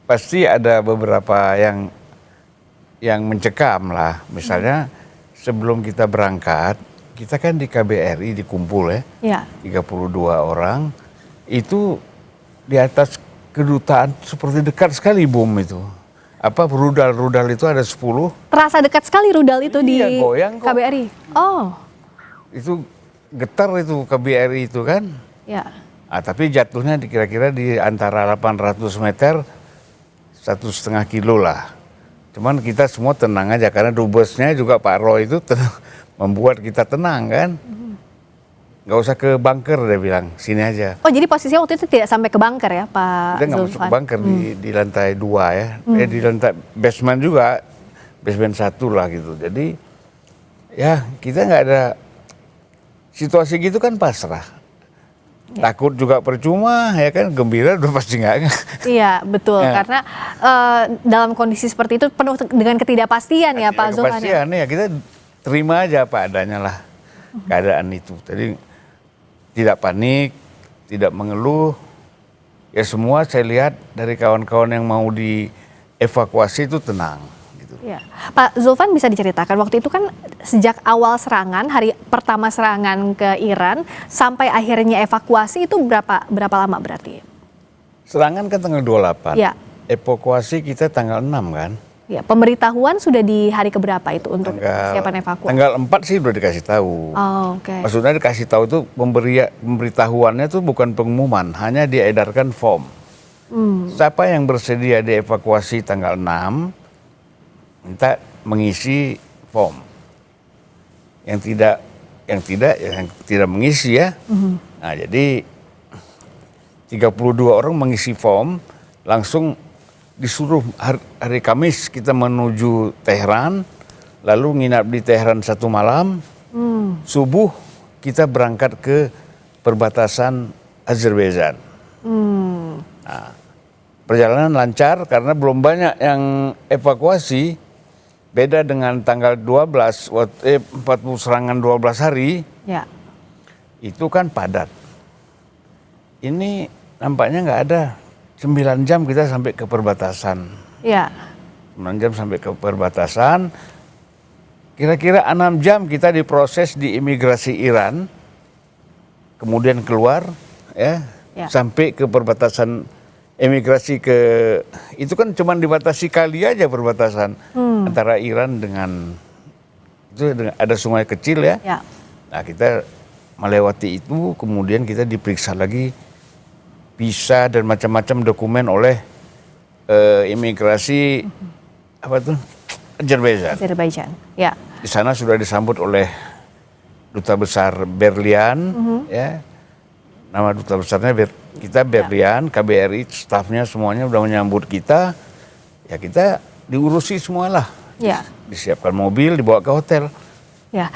pasti ada beberapa yang mencekam lah. Misalnya sebelum kita berangkat, kita kan di KBRI dikumpul ya. 32 orang. Itu di atas kedutaan seperti dekat sekali bom itu. Rudal itu ada 10. Terasa dekat sekali rudal itu di goyang kok. KBRI. Oh. Itu getar itu KBRI itu kan. Ya. Tapi jatuhnya kira-kira di antara 800 meter 1,5 kilo lah. Cuman kita semua tenang aja karena dubesnya juga Pak Roy itu membuat kita tenang kan. Nggak usah ke bunker dia bilang, sini aja. Oh, jadi posisinya waktu itu tidak sampai ke bunker ya Pak Zulfan? Kita nggak masuk ke bunker di lantai 2 ya. Di lantai basement juga, basement 1 lah gitu. Jadi ya kita nggak ada situasi gitu kan pasrah. Takut juga percuma ya kan, gembira udah pasti nggak. Iya betul, karena dalam kondisi seperti itu penuh dengan ketidakpastian ya Pak Zulfan. Ketidakpastian ya, kita terima aja apa adanya lah keadaan itu. Jadi tidak panik, tidak mengeluh. Ya semua saya lihat dari kawan-kawan yang mau dievakuasi itu tenang. Ya. Pak Zulfan, bisa diceritakan waktu itu kan sejak awal serangan, hari pertama serangan ke Iran sampai akhirnya evakuasi itu berapa lama berarti? Serangan kan tanggal 28. Ya. Evakuasi kita tanggal 6 kan? Ya, pemberitahuan sudah di hari keberapa itu untuk persiapan evakuasi? Tanggal 4 sih udah dikasih tahu. Oh, oke. Maksudnya dikasih tahu itu pemberitahuannya itu bukan pengumuman, hanya diedarkan form. Siapa yang bersedia dievakuasi tanggal 6 minta mengisi form. Yang tidak mengisi ya. Nah, jadi 32 orang mengisi form, langsung disuruh hari Kamis kita menuju Teheran, lalu nginap di Teheran 1 malam. Subuh kita berangkat ke perbatasan Azerbaijan. Nah, perjalanan lancar karena belum banyak yang evakuasi. Beda dengan tanggal 12, 40 serangan 12 hari, ya. Itu kan padat. Ini nampaknya nggak ada. 9 jam kita sampai ke perbatasan. Ya. 9 jam sampai ke perbatasan. Kira-kira 6 jam kita diproses di imigrasi Iran. Kemudian keluar, ya. Sampai ke perbatasan emigrasi itu kan cuma dibatasi kali aja perbatasan antara Iran dengan ada sungai kecil ya. Nah kita melewati itu, kemudian kita diperiksa lagi visa dan macam-macam dokumen oleh imigrasi Azerbaijan. Ya. Di sana sudah disambut oleh Duta Besar Berlian, ya. Nama duta besarnya kita Berlian, KBRI, stafnya semuanya udah menyambut kita. Ya kita diurusi semualah. Ya. Disiapkan mobil, dibawa ke hotel. Ya.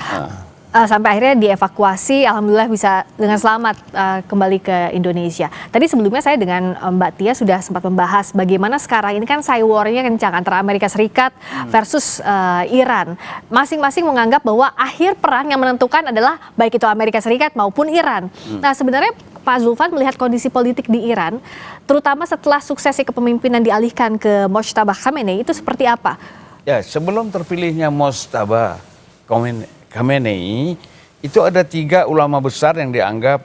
Sampai akhirnya dievakuasi, alhamdulillah bisa dengan selamat kembali ke Indonesia. Tadi sebelumnya saya dengan Mbak Tia sudah sempat membahas bagaimana sekarang ini kan cyber war-nya kencang antara Amerika Serikat versus Iran. Masing-masing menganggap bahwa akhir perang yang menentukan adalah baik itu Amerika Serikat maupun Iran. Nah sebenarnya Pak Zulfan melihat kondisi politik di Iran, terutama setelah suksesi kepemimpinan dialihkan ke Mojtaba Khamenei, itu seperti apa? Ya, sebelum terpilihnya Mojtaba Khamenei, itu ada 3 ulama besar yang dianggap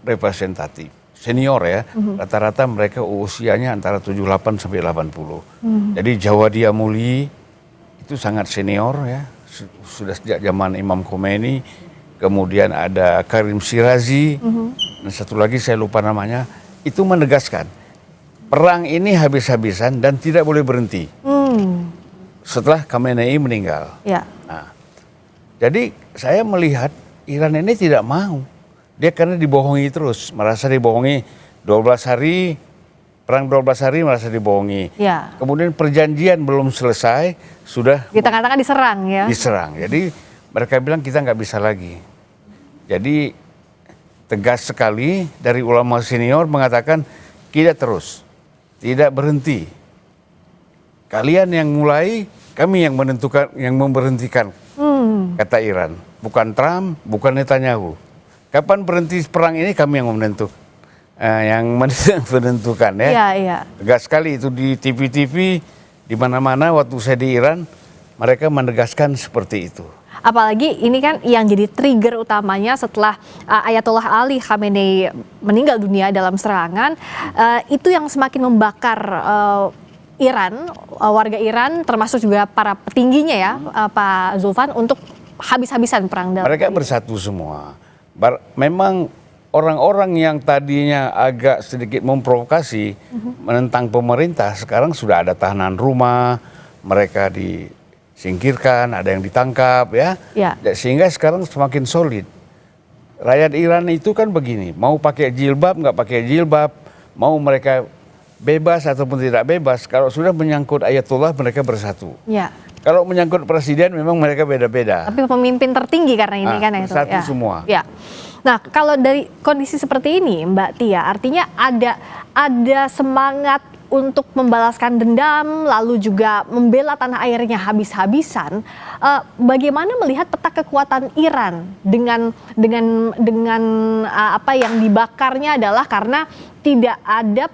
representatif, senior ya. Rata-rata mereka usianya antara 78 sampai 80. Jadi Jawadi Amuli itu sangat senior ya, sudah sejak zaman Imam Khomeini. Kemudian ada Karim Shirazi, dan satu lagi saya lupa namanya, itu menegaskan perang ini habis-habisan dan tidak boleh berhenti setelah Khamenei meninggal. Ya. Nah, jadi saya melihat Iran ini tidak mau, dia karena dibohongi terus, merasa dibohongi 12 hari, perang 12 hari merasa dibohongi. Ya. Kemudian perjanjian belum selesai, sudah Di tengah-tengah diserang ya. diserang. Jadi mereka bilang kita nggak bisa lagi. Jadi tegas sekali dari ulama senior mengatakan tidak terus, tidak berhenti. Kalian yang mulai, kami yang menentukan, yang memberhentikan, kata Iran. Bukan Trump, bukan Netanyahu. Kapan berhenti perang ini kami yang menentukan. Yang menentukan ya. Iya, iya. Tegas sekali itu di TV-TV, di mana-mana waktu saya di Iran, mereka menegaskan seperti itu. Apalagi ini kan yang jadi trigger utamanya setelah Ayatollah Ali Khamenei meninggal dunia dalam serangan, itu yang semakin membakar Iran, warga Iran termasuk juga para petingginya ya, Pak Zulfan, untuk habis-habisan perang dalam. Mereka bersatu semua. Memang orang-orang yang tadinya agak sedikit memprovokasi menentang pemerintah, sekarang sudah ada tahanan rumah, mereka disingkirkan, ada yang ditangkap ya. Sehingga sekarang semakin solid. Rakyat Iran itu kan begini, mau pakai jilbab, nggak pakai jilbab, mau mereka bebas ataupun tidak bebas, kalau sudah menyangkut Ayatollah mereka bersatu. Ya. Kalau menyangkut presiden memang mereka beda-beda. Tapi pemimpin tertinggi karena ini kan itu. Bersatu semua. Ya. Nah, kalau dari kondisi seperti ini, Mbak Tia, artinya ada semangat untuk membalaskan dendam, lalu juga membela tanah airnya habis-habisan. Bagaimana melihat peta kekuatan Iran dengan apa yang dibakarnya adalah karena tidak ada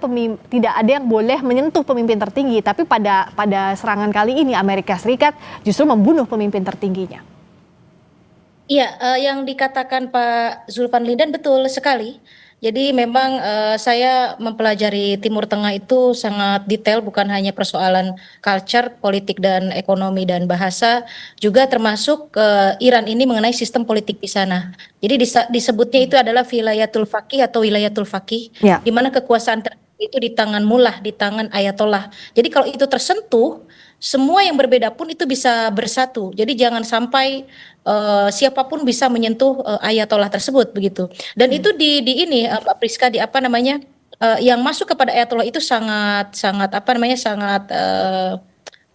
yang boleh menyentuh pemimpin tertinggi, tapi pada serangan kali ini Amerika Serikat justru membunuh pemimpin tertingginya. Iya, yang dikatakan Pak Zulfan Lindan betul sekali. Jadi memang saya mempelajari Timur Tengah itu sangat detail, bukan hanya persoalan culture, politik dan ekonomi dan bahasa, juga termasuk Iran ini mengenai sistem politik di sana. Jadi disebutnya itu adalah wilayatul faqih atau wilayatul faqih, di mana kekuasaan itu di tangan mullah, di tangan ayatollah. Jadi kalau itu tersentuh, semua yang berbeda pun itu bisa bersatu. Jadi jangan sampai siapapun bisa menyentuh ayatollah tersebut begitu. Dan itu di ini Pak Priska, di apa namanya, yang masuk kepada ayatollah itu sangat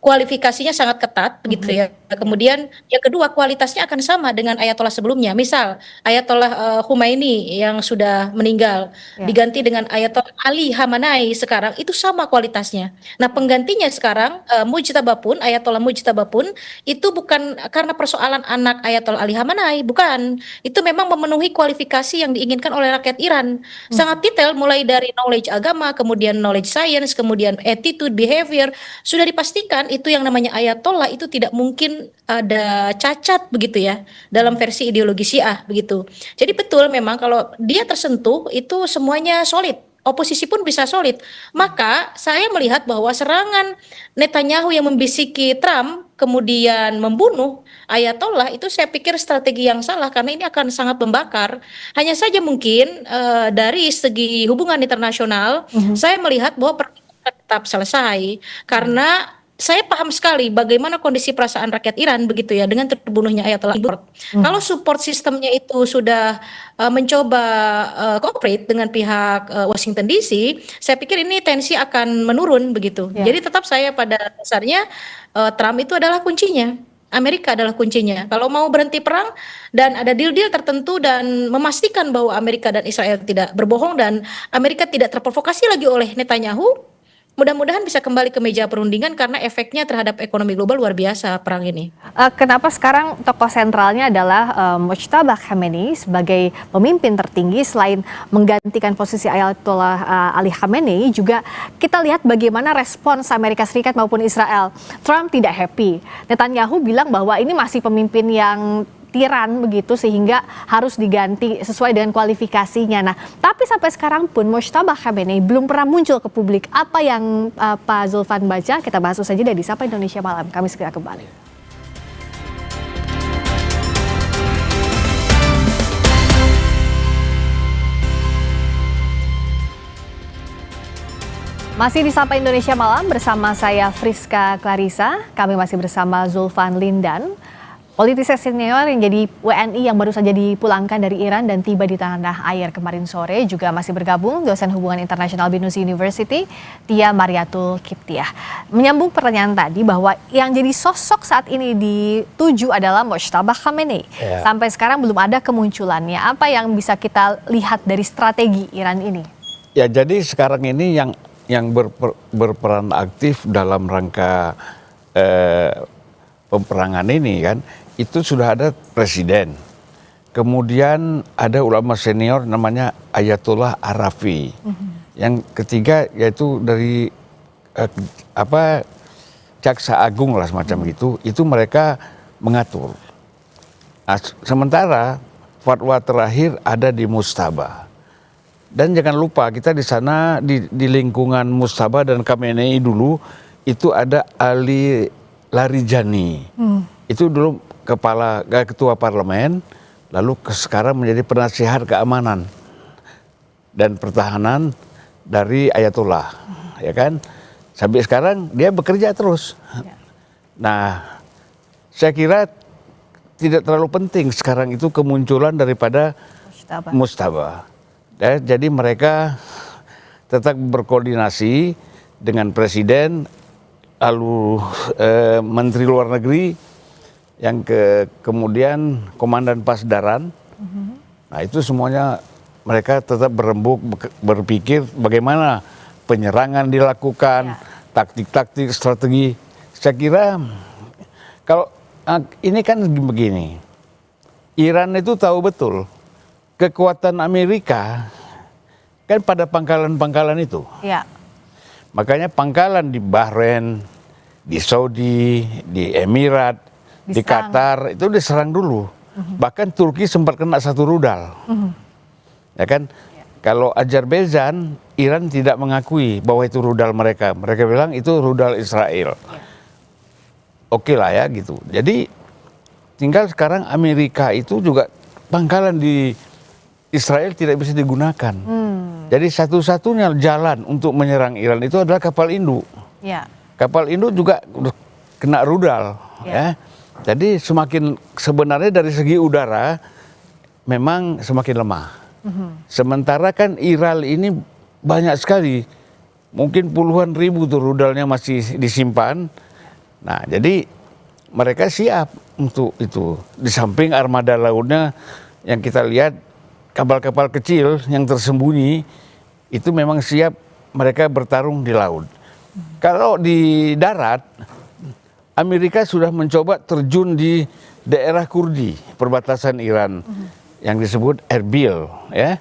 kualifikasinya sangat ketat begitu ya. Kemudian yang kedua, kualitasnya akan sama dengan ayatollah sebelumnya. Misal Ayatollah Khomeini yang sudah meninggal diganti dengan Ayatollah Ali Khamenei, sekarang itu sama kualitasnya. Nah, penggantinya sekarang Mujtaba pun, Ayatollah Mujtaba pun itu bukan karena persoalan anak Ayatollah Ali Khamenei, bukan. Itu memang memenuhi kualifikasi yang diinginkan oleh rakyat Iran. Sangat detail, mulai dari knowledge agama, kemudian knowledge science, kemudian attitude, behavior, sudah dipastikan itu yang namanya ayatollah itu tidak mungkin ada cacat begitu ya dalam versi ideologi Syiah begitu. Jadi betul memang kalau dia tersentuh itu semuanya solid. Oposisi pun bisa solid. Maka saya melihat bahwa serangan Netanyahu yang membisiki Trump kemudian membunuh ayatollah itu saya pikir strategi yang salah, karena ini akan sangat membakar. Hanya saja mungkin dari segi hubungan internasional saya melihat bahwa perang tetap selesai, karena saya paham sekali bagaimana kondisi perasaan rakyat Iran begitu ya dengan terbunuhnya Ayatollah. Kalau support sistemnya itu sudah mencoba cooperate dengan pihak Washington DC, saya pikir ini tensi akan menurun begitu. Jadi tetap saya pada dasarnya Trump itu adalah kuncinya. Amerika adalah kuncinya. Kalau mau berhenti perang dan ada deal-deal tertentu dan memastikan bahwa Amerika dan Israel tidak berbohong dan Amerika tidak terprovokasi lagi oleh Netanyahu, mudah-mudahan bisa kembali ke meja perundingan, karena efeknya terhadap ekonomi global luar biasa perang ini. Kenapa sekarang tokoh sentralnya adalah Mujtaba Khamenei sebagai pemimpin tertinggi, selain menggantikan posisi Ayatollah Ali Khamenei, juga kita lihat bagaimana respons Amerika Serikat maupun Israel. Trump tidak happy. Netanyahu bilang bahwa ini masih pemimpin yang tiran begitu, sehingga harus diganti sesuai dengan kualifikasinya. Nah, tapi sampai sekarang pun Mujtaba Khamenei belum pernah muncul ke publik. Apa yang Pak Zulfan baca? Kita bahas saja dari Sapa Indonesia Malam. Kami segera kembali. Masih di Sapa Indonesia Malam bersama saya Friska Clarissa. Kami masih bersama Zulfan Lindan. Politisi senior yang jadi WNI yang baru saja dipulangkan dari Iran dan tiba di tanah air kemarin sore juga masih bergabung dosen hubungan internasional Binus University, Tia Mariatul Kiptiah. Menyambung pertanyaan tadi bahwa yang jadi sosok saat ini dituju adalah Mojtaba Khamenei. Ya. Sampai sekarang belum ada kemunculannya. Apa yang bisa kita lihat dari strategi Iran ini? Ya, jadi sekarang ini yang berperan aktif dalam rangka peperangan ini kan, itu sudah ada presiden. Kemudian ada ulama senior namanya Ayatollah Arafi. Yang ketiga yaitu dari Jaksa Agung lah semacam itu mereka mengatur. Nah, sementara fatwa terakhir ada di Mujtaba. Dan jangan lupa kita di sana di lingkungan Mujtaba dan Khamenei dulu itu ada Ali Larijani. Itu dulu ketua parlemen, lalu sekarang menjadi penasihat keamanan dan pertahanan dari Ayatollah, ya kan? Sampai sekarang dia bekerja terus. Nah, saya kira tidak terlalu penting sekarang itu kemunculan daripada Mujtaba. Jadi mereka tetap berkoordinasi dengan presiden, lalu menteri luar negeri, yang kemudian komandan Pasdaran. Nah, itu semuanya mereka tetap berembuk berpikir bagaimana penyerangan dilakukan, taktik-taktik, strategi. Saya kira kalau ini kan begini, Iran itu tahu betul kekuatan Amerika kan pada pangkalan-pangkalan itu. Ya. Makanya pangkalan di Bahrain, di Saudi, di Emirat, di Qatar itu diserang dulu. Bahkan Turki sempat kena satu rudal. Ya kan? Kalau Azerbaijan, Iran tidak mengakui bahwa itu rudal mereka. Mereka bilang itu rudal Israel. Oke lah ya gitu. Jadi tinggal sekarang Amerika itu juga pangkalan di Israel tidak bisa digunakan. Jadi satu-satunya jalan untuk menyerang Iran itu adalah kapal induk. Ya. Kapal induk juga kena rudal. Ya. Jadi sebenarnya dari segi udara memang semakin lemah. Sementara kan Iran ini banyak sekali, mungkin puluhan ribu tuh rudalnya masih disimpan. Nah, jadi mereka siap untuk itu. Di samping armada lautnya yang kita lihat kapal-kapal kecil yang tersembunyi itu memang siap mereka bertarung di laut. Kalau di darat, Amerika sudah mencoba terjun di daerah Kurdi, perbatasan Iran, yang disebut Erbil, ya.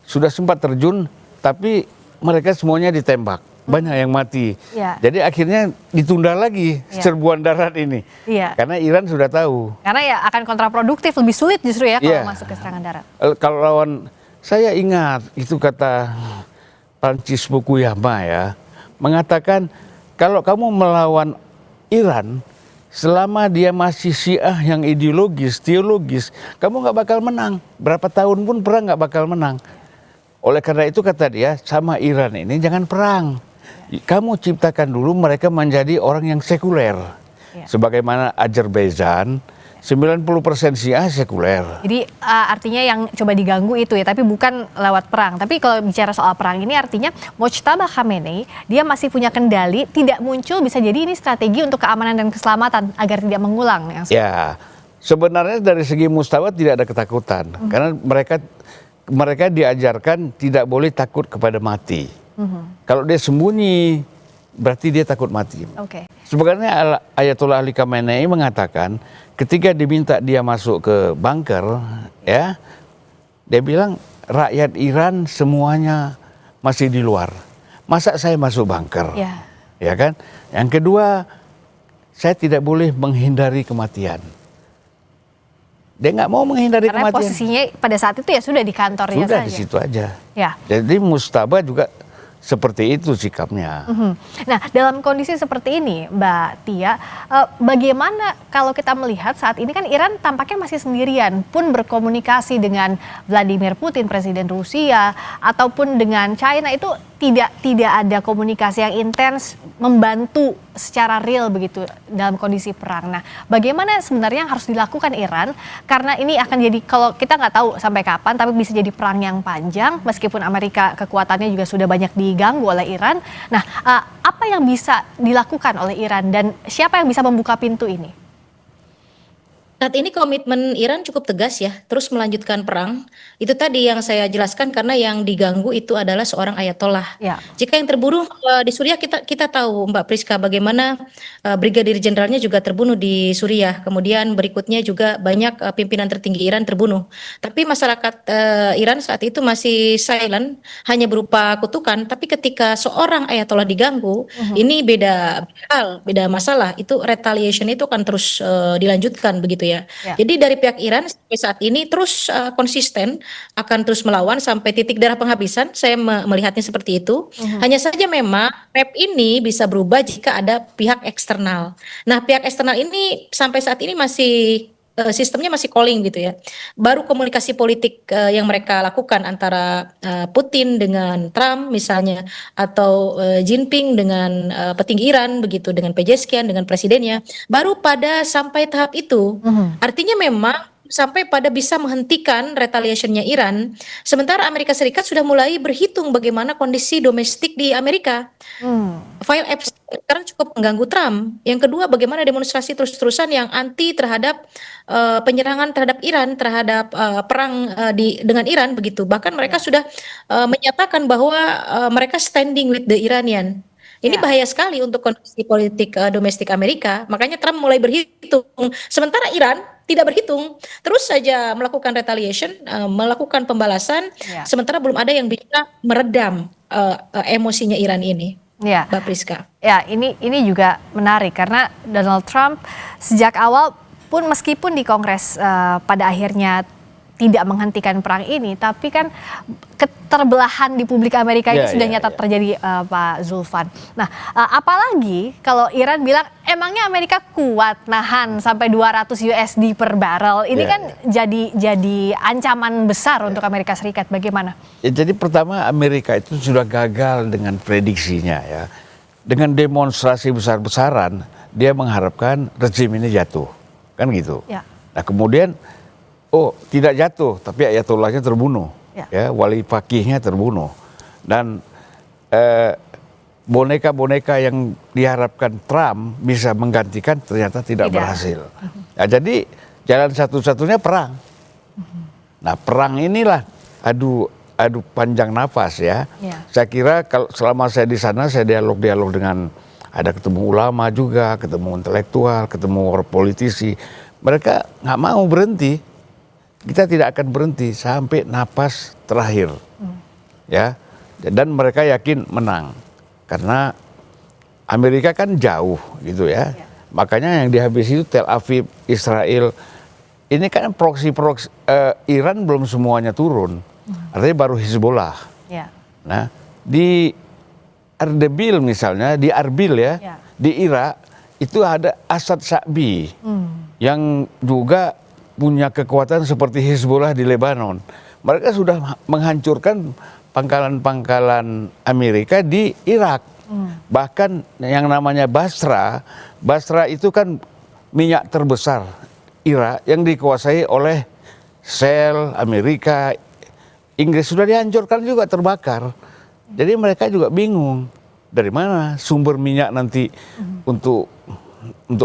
Sudah sempat terjun, tapi mereka semuanya ditembak, banyak yang mati. Ya. Jadi akhirnya ditunda lagi serbuan darat ini, karena Iran sudah tahu. Karena ya akan kontraproduktif, lebih sulit justru ya kalau masuk ke serangan darat. Kalau lawan, saya ingat itu kata Francis Fukuyama ya, mengatakan kalau kamu melawan Iran, selama dia masih Syiah yang ideologis, teologis, kamu nggak bakal menang. Berapa tahun pun perang nggak bakal menang. Oleh karena itu kata dia, sama Iran ini jangan perang. Kamu ciptakan dulu mereka menjadi orang yang sekuler. Sebagaimana Azerbaijan, 90% Syiah sekuler. Jadi artinya yang coba diganggu itu ya, tapi bukan lewat perang. Tapi kalau bicara soal perang ini artinya Mojtaba Khamenei dia masih punya kendali, tidak muncul bisa jadi ini strategi untuk keamanan dan keselamatan agar tidak mengulang. Ya, sebenarnya dari segi Mujtaba tidak ada ketakutan, karena mereka diajarkan tidak boleh takut kepada mati. Kalau dia sembunyi, berarti dia takut mati. Sebenarnya Ayatollah Ali Khamenei mengatakan ketika diminta dia masuk ke bunker, ya, dia bilang rakyat Iran semuanya masih di luar. Masa saya masuk bunker? Ya kan? Yang kedua, saya tidak boleh menghindari kematian. Dia nggak mau menghindari karena kematian. Posisinya pada saat itu ya sudah di kantornya sudah saja. Di situ aja. Ya. Jadi Mujtaba juga seperti itu sikapnya. Nah, dalam kondisi seperti ini, Mbak Tia, bagaimana kalau kita melihat saat ini kan Iran tampaknya masih sendirian pun berkomunikasi dengan Vladimir Putin, Presiden Rusia, ataupun dengan China itu tidak ada komunikasi yang intens membantu secara real begitu dalam kondisi perang. Nah, bagaimana sebenarnya yang harus dilakukan Iran? Karena ini akan jadi, kalau kita nggak tahu sampai kapan, tapi bisa jadi perang yang panjang meskipun Amerika kekuatannya juga sudah banyak diganggu oleh Iran. Nah, apa yang bisa dilakukan oleh Iran dan siapa yang bisa membuka pintu ini? Saat ini komitmen Iran cukup tegas ya, terus melanjutkan perang. Itu tadi yang saya jelaskan karena yang diganggu itu adalah seorang ayatollah. Ya. Jika yang terbunuh di Suriah kita tahu Mbak Priska bagaimana brigadir jenderalnya juga terbunuh di Suriah. Kemudian berikutnya juga banyak pimpinan tertinggi Iran terbunuh. Tapi masyarakat Iran saat itu masih silent, hanya berupa kutukan. Tapi ketika seorang ayatollah diganggu, ini beda hal, beda masalah. Itu retaliation itu akan terus dilanjutkan begitu ya. Jadi dari pihak Iran sampai saat ini terus konsisten akan terus melawan sampai titik darah penghabisan. Saya melihatnya seperti itu. Hanya saja memang map ini bisa berubah jika ada pihak eksternal. Nah, pihak eksternal ini sampai saat ini masih sistemnya masih calling gitu ya. Baru komunikasi politik yang mereka lakukan antara Putin dengan Trump misalnya, atau Jinping dengan petinggi Iran begitu, dengan Pezeshkian, dengan presidennya, baru pada sampai tahap itu. Artinya memang sampai pada bisa menghentikan retaliation-nya Iran. Sementara Amerika Serikat sudah mulai berhitung bagaimana kondisi domestik di Amerika. File Epstein sekarang cukup mengganggu Trump. Yang kedua, bagaimana demonstrasi terus-terusan yang anti terhadap penyerangan terhadap Iran, terhadap perang dengan Iran begitu. Bahkan mereka sudah menyatakan bahwa mereka standing with the Iranian. Ini bahaya sekali untuk kondisi politik domestik Amerika. Makanya Trump mulai berhitung. Sementara Iran tidak berhitung, terus saja melakukan retaliation, melakukan pembalasan. Sementara belum ada yang bisa meredam emosinya Iran ini. Ya, Mbak Priska. Ya, ini juga menarik karena Donald Trump sejak awal pun meskipun di Kongres pada akhirnya tidak menghentikan perang ini, tapi kan keterbelahan di publik Amerika itu sudah nyata terjadi, Pak Zulfan. Nah, apalagi kalau Iran bilang emangnya Amerika kuat nahan sampai 200 USD per barrel. Ini kan jadi ancaman besar untuk Amerika Serikat. Bagaimana? Ya, jadi pertama Amerika itu sudah gagal dengan prediksinya ya. Dengan demonstrasi besar-besaran dia mengharapkan rezim ini jatuh. Kan gitu. Ya. Nah, kemudian tidak jatuh, tapi ayatollahnya terbunuh, ya, wali fakihnya terbunuh, dan boneka-boneka yang diharapkan Trump bisa menggantikan ternyata tidak berhasil. Nah, jadi jalan satu-satunya perang. Nah, perang inilah adu panjang nafas ya. Saya kira kalau selama saya di sana saya dialog dengan ada ketemu ulama juga, ketemu intelektual, ketemu politisi. Mereka nggak mau berhenti. Kita tidak akan berhenti sampai napas terakhir, ya. Dan mereka yakin menang, karena Amerika kan jauh, gitu ya. Makanya yang dihabisi itu Tel Aviv, Israel. Ini kan proksi Iran belum semuanya turun, artinya baru Hizbollah. Nah, di Ardebil misalnya, di Arbil ya, di Irak itu ada Asad Sya'bi yang juga punya kekuatan seperti Hizbollah di Lebanon. Mereka sudah menghancurkan pangkalan-pangkalan Amerika di Irak. Bahkan yang namanya Basra itu kan minyak terbesar Irak yang dikuasai oleh Shell, Amerika, Inggris, sudah dihancurkan juga, terbakar. Jadi mereka juga bingung dari mana sumber minyak nanti untuk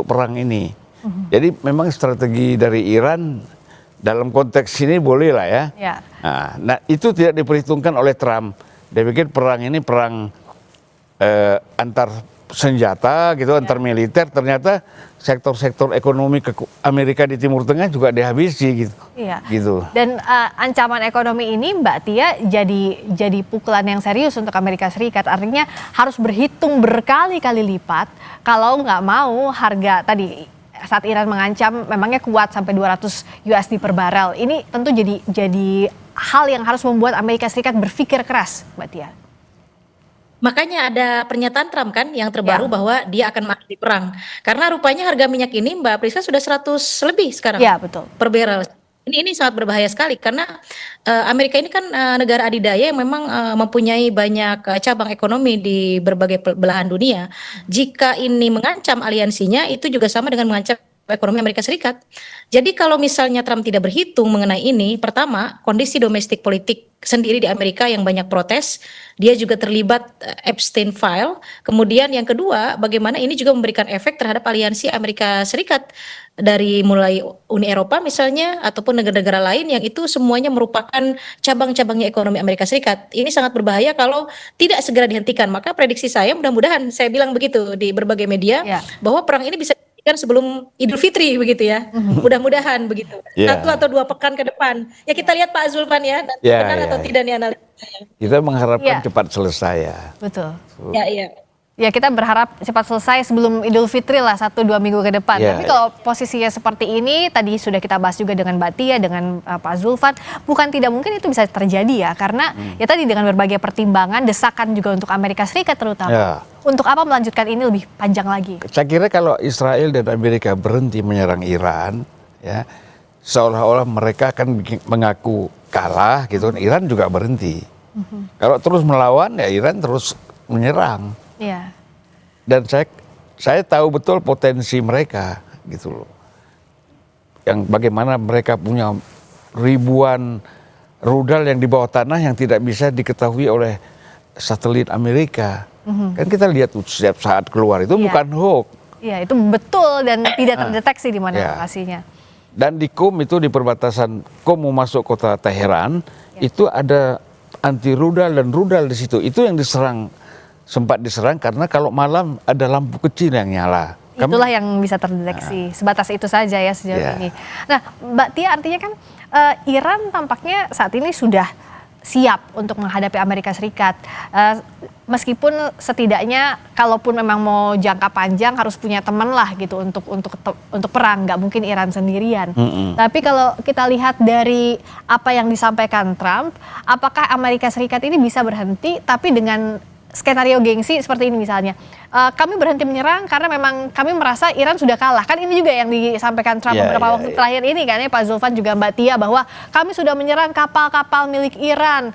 perang ini. Jadi memang strategi dari Iran dalam konteks ini boleh lah ya. Nah, itu tidak diperhitungkan oleh Trump. Dia pikir perang ini perang antar senjata gitu, antar militer. Ternyata sektor-sektor ekonomi Amerika di Timur Tengah juga dihabisi gitu. Gitu. Dan ancaman ekonomi ini Mbak Tia jadi pukulan yang serius untuk Amerika Serikat. Artinya harus berhitung berkali-kali lipat kalau nggak mau harga tadi saat Iran mengancam memangnya kuat sampai 200 USD per barel. Ini tentu jadi hal yang harus membuat Amerika Serikat berpikir keras, Mbak Tia. Makanya ada pernyataan Trump kan yang terbaru bahwa dia akan mengakhiri perang. Karena rupanya harga minyak ini Mbak Priska sudah 100 lebih sekarang. Ya, betul. Per barrel. Ini sangat berbahaya sekali karena Amerika ini kan negara adidaya yang memang mempunyai banyak cabang ekonomi di berbagai belahan dunia. Jika ini mengancam aliansinya, itu juga sama dengan mengancam ekonomi Amerika Serikat. Jadi kalau misalnya Trump tidak berhitung mengenai ini, pertama, kondisi domestik politik sendiri di Amerika yang banyak protes, dia juga terlibat Epstein file. Kemudian yang kedua, bagaimana ini juga memberikan efek terhadap aliansi Amerika Serikat dari mulai Uni Eropa misalnya ataupun negara-negara lain yang itu semuanya merupakan cabang-cabangnya ekonomi Amerika Serikat. Ini sangat berbahaya kalau tidak segera dihentikan. Maka prediksi saya mudah-mudahan saya bilang begitu di berbagai media bahwa perang ini bisa kan sebelum Idul Fitri begitu ya, mudah-mudahan begitu. 1 atau 2 pekan ke depan. Ya kita lihat Pak Zulfan ya, benar atau tidak nih analisa. Kita mengharapkan cepat selesai ya. Betul. Ya, kita berharap cepat selesai sebelum Idul Fitri lah 1-2 minggu ke depan. Tapi kalau posisinya seperti ini, tadi sudah kita bahas juga dengan Mbak Tia, dengan Pak Zulfan, bukan tidak mungkin itu bisa terjadi ya, karena ya tadi dengan berbagai pertimbangan, desakan juga untuk Amerika Serikat terutama. Untuk apa melanjutkan ini lebih panjang lagi? Saya kira kalau Israel dan Amerika berhenti menyerang Iran, ya seolah-olah mereka akan mengaku kalah gitu, Iran juga berhenti. Kalau terus melawan, ya Iran terus menyerang. Iya. Dan saya tahu betul potensi mereka gitu loh. Yang bagaimana mereka punya ribuan rudal yang di bawah tanah yang tidak bisa diketahui oleh satelit Amerika. Kan kita lihat tuh setiap saat keluar itu bukan hoax. Iya, itu betul dan tidak terdeteksi di mana lokasinya. Dan di Qom itu di perbatasan Qom mau masuk kota Teheran, itu ada anti rudal dan rudal di situ. Itu yang sempat diserang karena kalau malam ada lampu kecil yang nyala. Itulah yang bisa terdeteksi. Sebatas itu saja ya sejauh ini. Nah, Mbak Tia, artinya kan Iran tampaknya saat ini sudah siap untuk menghadapi Amerika Serikat. Meskipun setidaknya kalaupun memang mau jangka panjang harus punya teman lah gitu untuk perang, nggak mungkin Iran sendirian. Tapi kalau kita lihat dari apa yang disampaikan Trump, apakah Amerika Serikat ini bisa berhenti tapi dengan skenario gengsi seperti ini misalnya, kami berhenti menyerang karena memang kami merasa Iran sudah kalah. Kan ini juga yang disampaikan Trump beberapa waktu terakhir ini kan ya, Pak Zulfan juga Mbak Tia, bahwa kami sudah menyerang kapal-kapal milik Iran,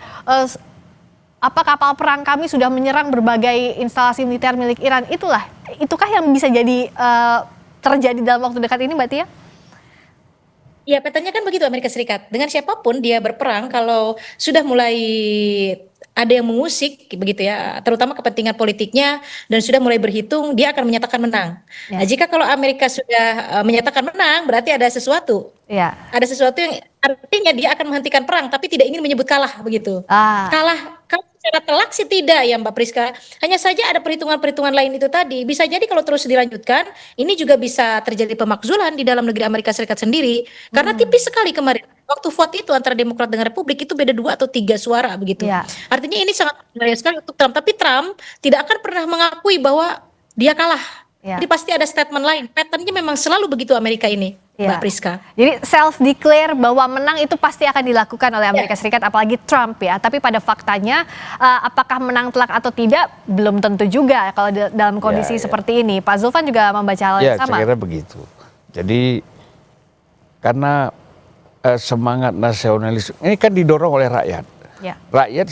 kapal perang kami sudah menyerang berbagai instalasi militer milik Iran. Itukah yang bisa jadi terjadi dalam waktu dekat ini, Mbak Tia? Ya, petanya kan begitu Amerika Serikat. Dengan siapapun dia berperang, kalau sudah mulai ada yang mengusik begitu ya, terutama kepentingan politiknya dan sudah mulai berhitung, dia akan menyatakan menang. Nah, jika kalau Amerika sudah menyatakan menang, berarti ada sesuatu. Ada sesuatu yang artinya dia akan menghentikan perang, tapi tidak ingin menyebut kalah begitu. Kalah secara telak sih tidak ya Mbak Priska. Hanya saja ada perhitungan-perhitungan lain itu tadi. Bisa jadi kalau terus dilanjutkan, ini juga bisa terjadi pemakzulan di dalam negeri Amerika Serikat sendiri. Karena tipis sekali kemarin. Waktu vote itu antara Demokrat dengan Republik itu beda 2 atau 3 suara begitu. Artinya ini sangat berbahaya sekali untuk Trump. Tapi Trump tidak akan pernah mengakui bahwa dia kalah. Jadi pasti ada statement lain. Patternnya memang selalu begitu Amerika ini. Mbak Priska. Jadi self-declare bahwa menang itu pasti akan dilakukan oleh Amerika Serikat, apalagi Trump ya. Tapi pada faktanya apakah menang telak atau tidak belum tentu juga kalau dalam kondisi seperti ini. Pak Zulfan juga membaca hal yang sama. Saya kira begitu. Jadi karena semangat nasionalis ini kan didorong oleh rakyat. Rakyat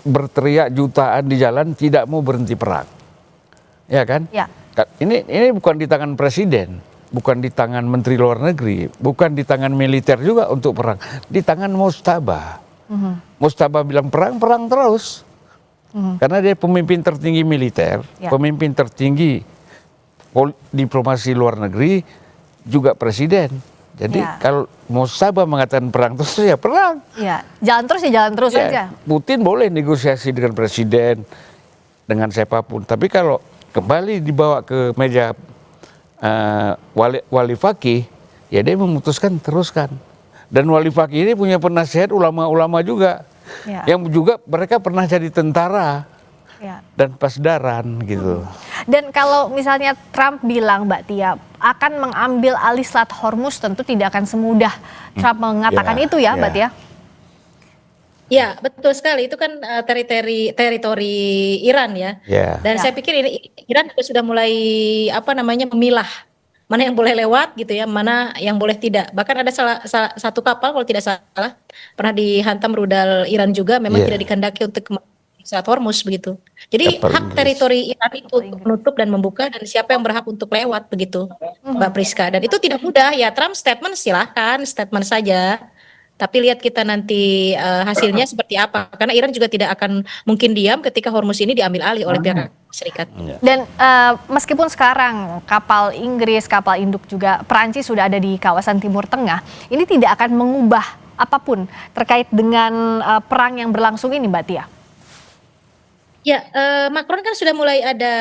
berteriak jutaan di jalan tidak mau berhenti perang. Ya kan? Ini bukan di tangan presiden. Bukan di tangan Menteri Luar Negeri, bukan di tangan militer juga untuk perang, di tangan Mojtaba. Mojtaba bilang perang terus. Karena dia pemimpin tertinggi militer, pemimpin tertinggi diplomasi luar negeri, juga presiden. Jadi kalau Mojtaba mengatakan perang terus ya perang. Jalan terus saja. Putin boleh negosiasi dengan presiden, dengan siapapun. Tapi kalau kembali dibawa ke meja wali fakih, ya dia memutuskan teruskan. Dan wali fakih ini punya penasihat ulama-ulama juga, yang juga mereka pernah jadi tentara dan pasdaran gitu. Dan kalau misalnya Trump bilang, Mbak Tia, akan mengambil alih Selat Hormuz, tentu tidak akan semudah Trump mengatakan itu ya, Mbak Tia. Ya, betul sekali. Itu kan teritori Iran ya. Dan saya pikir ini Iran juga sudah mulai memilah mana yang boleh lewat gitu ya, mana yang boleh tidak. Bahkan ada satu kapal kalau tidak salah pernah dihantam rudal Iran juga, memang tidak dikehendaki untuk Selat Hormuz begitu. Jadi hak teritori Iran itu untuk menutup dan membuka, dan siapa yang berhak untuk lewat begitu, Mbak Priska. Dan itu tidak mudah ya. Trump statement silahkan statement saja. Tapi lihat kita nanti hasilnya seperti apa. Karena Iran juga tidak akan mungkin diam ketika Hormuz ini diambil alih oleh pihak Amerika Serikat. Dan meskipun sekarang kapal Inggris, kapal induk juga Perancis sudah ada di kawasan Timur Tengah, ini tidak akan mengubah apapun terkait dengan perang yang berlangsung ini, Mbak Tia. Ya, Macron kan sudah mulai ada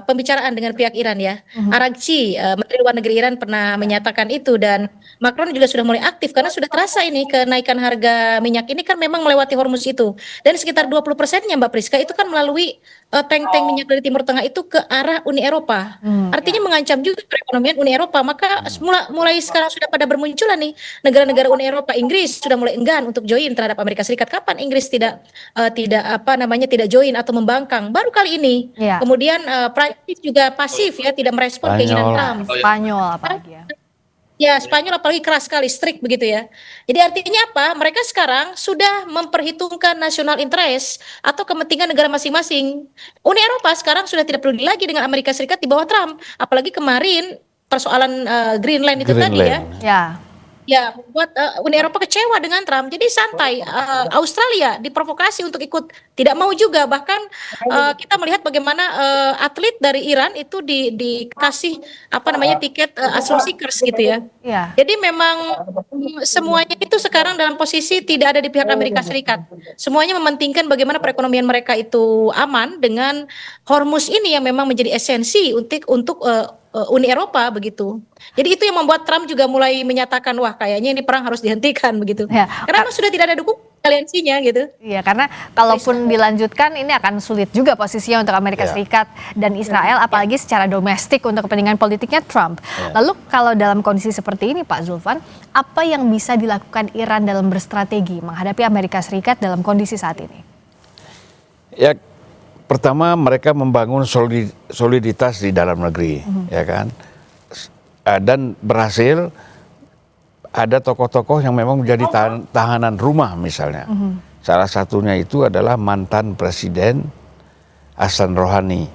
pembicaraan dengan pihak Iran ya. Araghchi, Menteri Luar Negeri Iran pernah menyatakan itu, dan Macron juga sudah mulai aktif karena sudah terasa ini kenaikan harga minyak ini kan memang melewati Hormuz itu. Dan sekitar 20%-nya Mbak Priska itu kan melalui tank-tank minyak dari Timur Tengah itu ke arah Uni Eropa. Artinya mengancam juga perekonomian Uni Eropa. Maka mulai sekarang sudah pada bermunculan nih negara-negara Uni Eropa. Inggris sudah mulai enggan untuk join terhadap Amerika Serikat. Kapan Inggris tidak join atau membangkang? Baru kali ini. Kemudian Prancis juga pasif ya, tidak merespon keinginan Trump. Spanyol apalagi ya. Ya, Spanyol apalagi keras sekali, strict begitu ya. Jadi artinya apa? Mereka sekarang sudah memperhitungkan national interest atau kepentingan negara masing-masing. Uni Eropa sekarang sudah tidak peduli lagi dengan Amerika Serikat di bawah Trump. Apalagi kemarin persoalan Greenland itu tadi ya. Ya, membuat Uni Eropa kecewa dengan Trump. Jadi santai. Australia diprovokasi untuk ikut, tidak mau juga. Bahkan kita melihat bagaimana atlet dari Iran itu dikasih tiket asylum seekers gitu ya. Jadi memang semuanya itu sekarang dalam posisi tidak ada di pihak Amerika Serikat. Semuanya mementingkan bagaimana perekonomian mereka itu aman dengan Hormuz ini yang memang menjadi esensi untuk Uni Eropa begitu. Jadi itu yang membuat Trump juga mulai menyatakan wah kayaknya ini perang harus dihentikan begitu. Karena memang sudah tidak ada dukungan aliansinya gitu. Iya, karena kalaupun dilanjutkan ini akan sulit juga posisinya untuk Amerika Serikat dan Israel, apalagi secara domestik untuk kepentingan politiknya Trump. Lalu kalau dalam kondisi seperti ini Pak Zulfan, apa yang bisa dilakukan Iran dalam berstrategi menghadapi Amerika Serikat dalam kondisi saat ini? Ya, pertama mereka membangun soliditas di dalam negeri, ya kan, dan berhasil. Ada tokoh-tokoh yang memang menjadi tahanan rumah misalnya. Salah satunya itu adalah mantan Presiden Hassan Rouhani.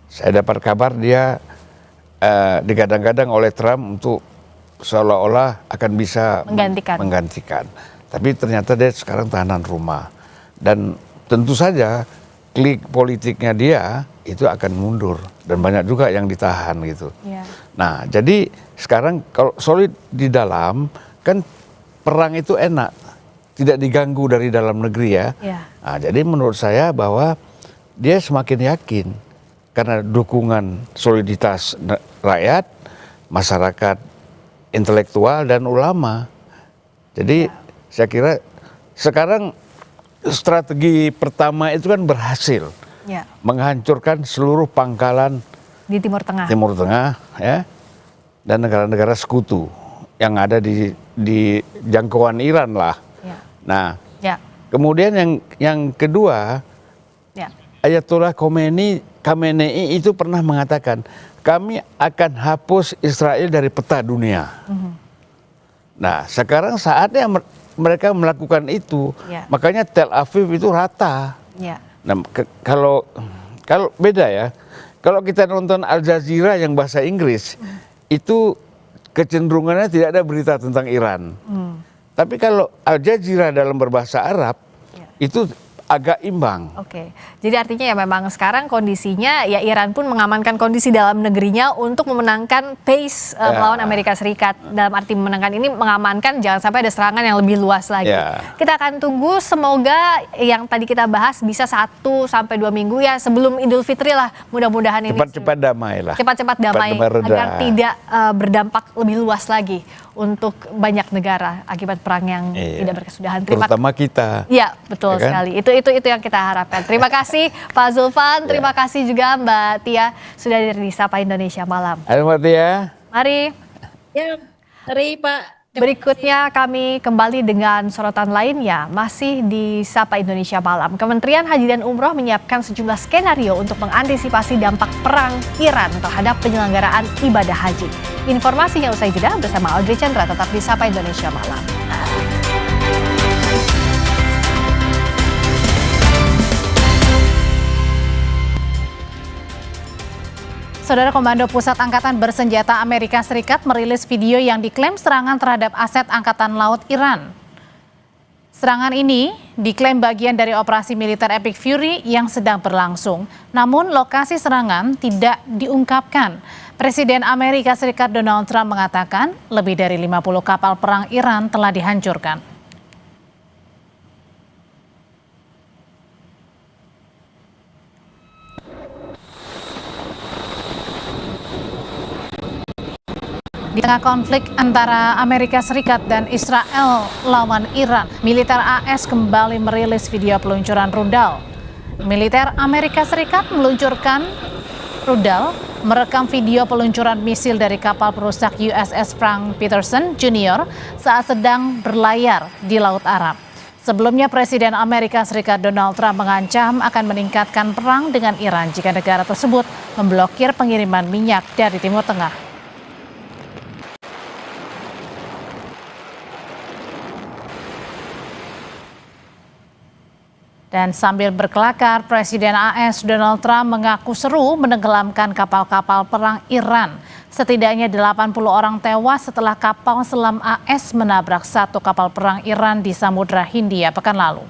Saya dapat kabar dia digadang-gadang oleh Trump untuk seolah-olah akan bisa menggantikan. Tapi ternyata dia sekarang tahanan rumah. Dan tentu saja klik politiknya dia itu akan mundur. Dan banyak juga yang ditahan gitu. Nah, jadi sekarang kalau solid di dalam, kan perang itu enak, tidak diganggu dari dalam negeri ya. Nah, jadi menurut saya bahwa dia semakin yakin karena dukungan soliditas rakyat, masyarakat intelektual dan ulama. Jadi saya kira sekarang strategi pertama itu kan berhasil menghancurkan seluruh pangkalan di Timur Tengah. Timur Tengah ya. Dan negara-negara sekutu yang ada di jangkauan Iran lah. Nah, kemudian yang kedua, Ayatollah Khamenei itu pernah mengatakan, kami akan hapus Israel dari peta dunia. Nah, sekarang saatnya mereka melakukan itu, makanya Tel Aviv itu rata. Nah, kalau beda ya, kalau kita nonton Al Jazeera yang bahasa Inggris, itu kecenderungannya tidak ada berita tentang Iran. Tapi kalau Al Jazeera dalam berbahasa Arab, itu agak imbang. Oke, jadi artinya ya memang sekarang kondisinya ya Iran pun mengamankan kondisi dalam negerinya untuk memenangkan pace melawan Amerika Serikat. Dalam arti memenangkan ini mengamankan jangan sampai ada serangan yang lebih luas lagi. Kita akan tunggu, semoga yang tadi kita bahas bisa 1 sampai 2 minggu ya sebelum Idul Fitri lah, mudah-mudahan ini cepat-cepat damai lah. Cepat-cepat damai agar tidak berdampak lebih luas lagi untuk banyak negara akibat perang yang tidak berkesudahan. Terutama kita. Iya, betul sekali. Itu yang kita harapkan. Terima kasih Pak Zulfan, terima kasih juga Mbak Tia sudah hadir di Sapa Indonesia Malam. Halo Mbak Tia. Mari. Ya, mari Pak. Berikutnya kami kembali dengan sorotan lainnya, masih di Sapa Indonesia Malam. Kementerian Haji dan Umroh menyiapkan sejumlah skenario untuk mengantisipasi dampak perang Iran terhadap penyelenggaraan ibadah haji. Informasinya usai jeda bersama Audrey Chandra, tetap di Sapa Indonesia Malam. Saudara, Komando Pusat Angkatan Bersenjata Amerika Serikat merilis video yang diklaim serangan terhadap aset Angkatan Laut Iran. Serangan ini diklaim bagian dari operasi militer Epic Fury yang sedang berlangsung. Namun lokasi serangan tidak diungkapkan. Presiden Amerika Serikat Donald Trump mengatakan lebih dari 50 kapal perang Iran telah dihancurkan. Di tengah konflik antara Amerika Serikat dan Israel lawan Iran, militer AS kembali merilis video peluncuran rudal. Militer Amerika Serikat meluncurkan rudal, merekam video peluncuran misil dari kapal perusak USS Frank Peterson Jr. saat sedang berlayar di Laut Arab. Sebelumnya, Presiden Amerika Serikat Donald Trump mengancam akan meningkatkan perang dengan Iran jika negara tersebut memblokir pengiriman minyak dari Timur Tengah. Dan sambil berkelakar, Presiden AS Donald Trump mengaku seru menenggelamkan kapal-kapal perang Iran. Setidaknya 80 orang tewas setelah kapal selam AS menabrak satu kapal perang Iran di Samudra Hindia pekan lalu.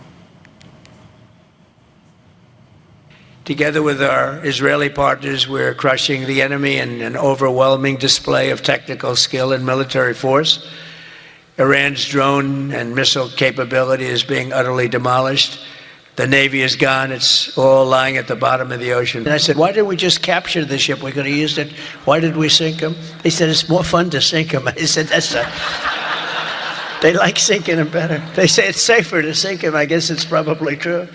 Together with our Israeli partners, we're crushing the enemy in an overwhelming display of technical skill and military force. Iran's drone and missile capability is being utterly demolished. The Navy is gone. It's all lying at the bottom of the ocean. And I said, why didn't we just capture the ship? We could have used it. Why did we sink them? They said, it's more fun to sink them. I said, they like sinking them better. They say it's safer to sink them. I guess it's probably true.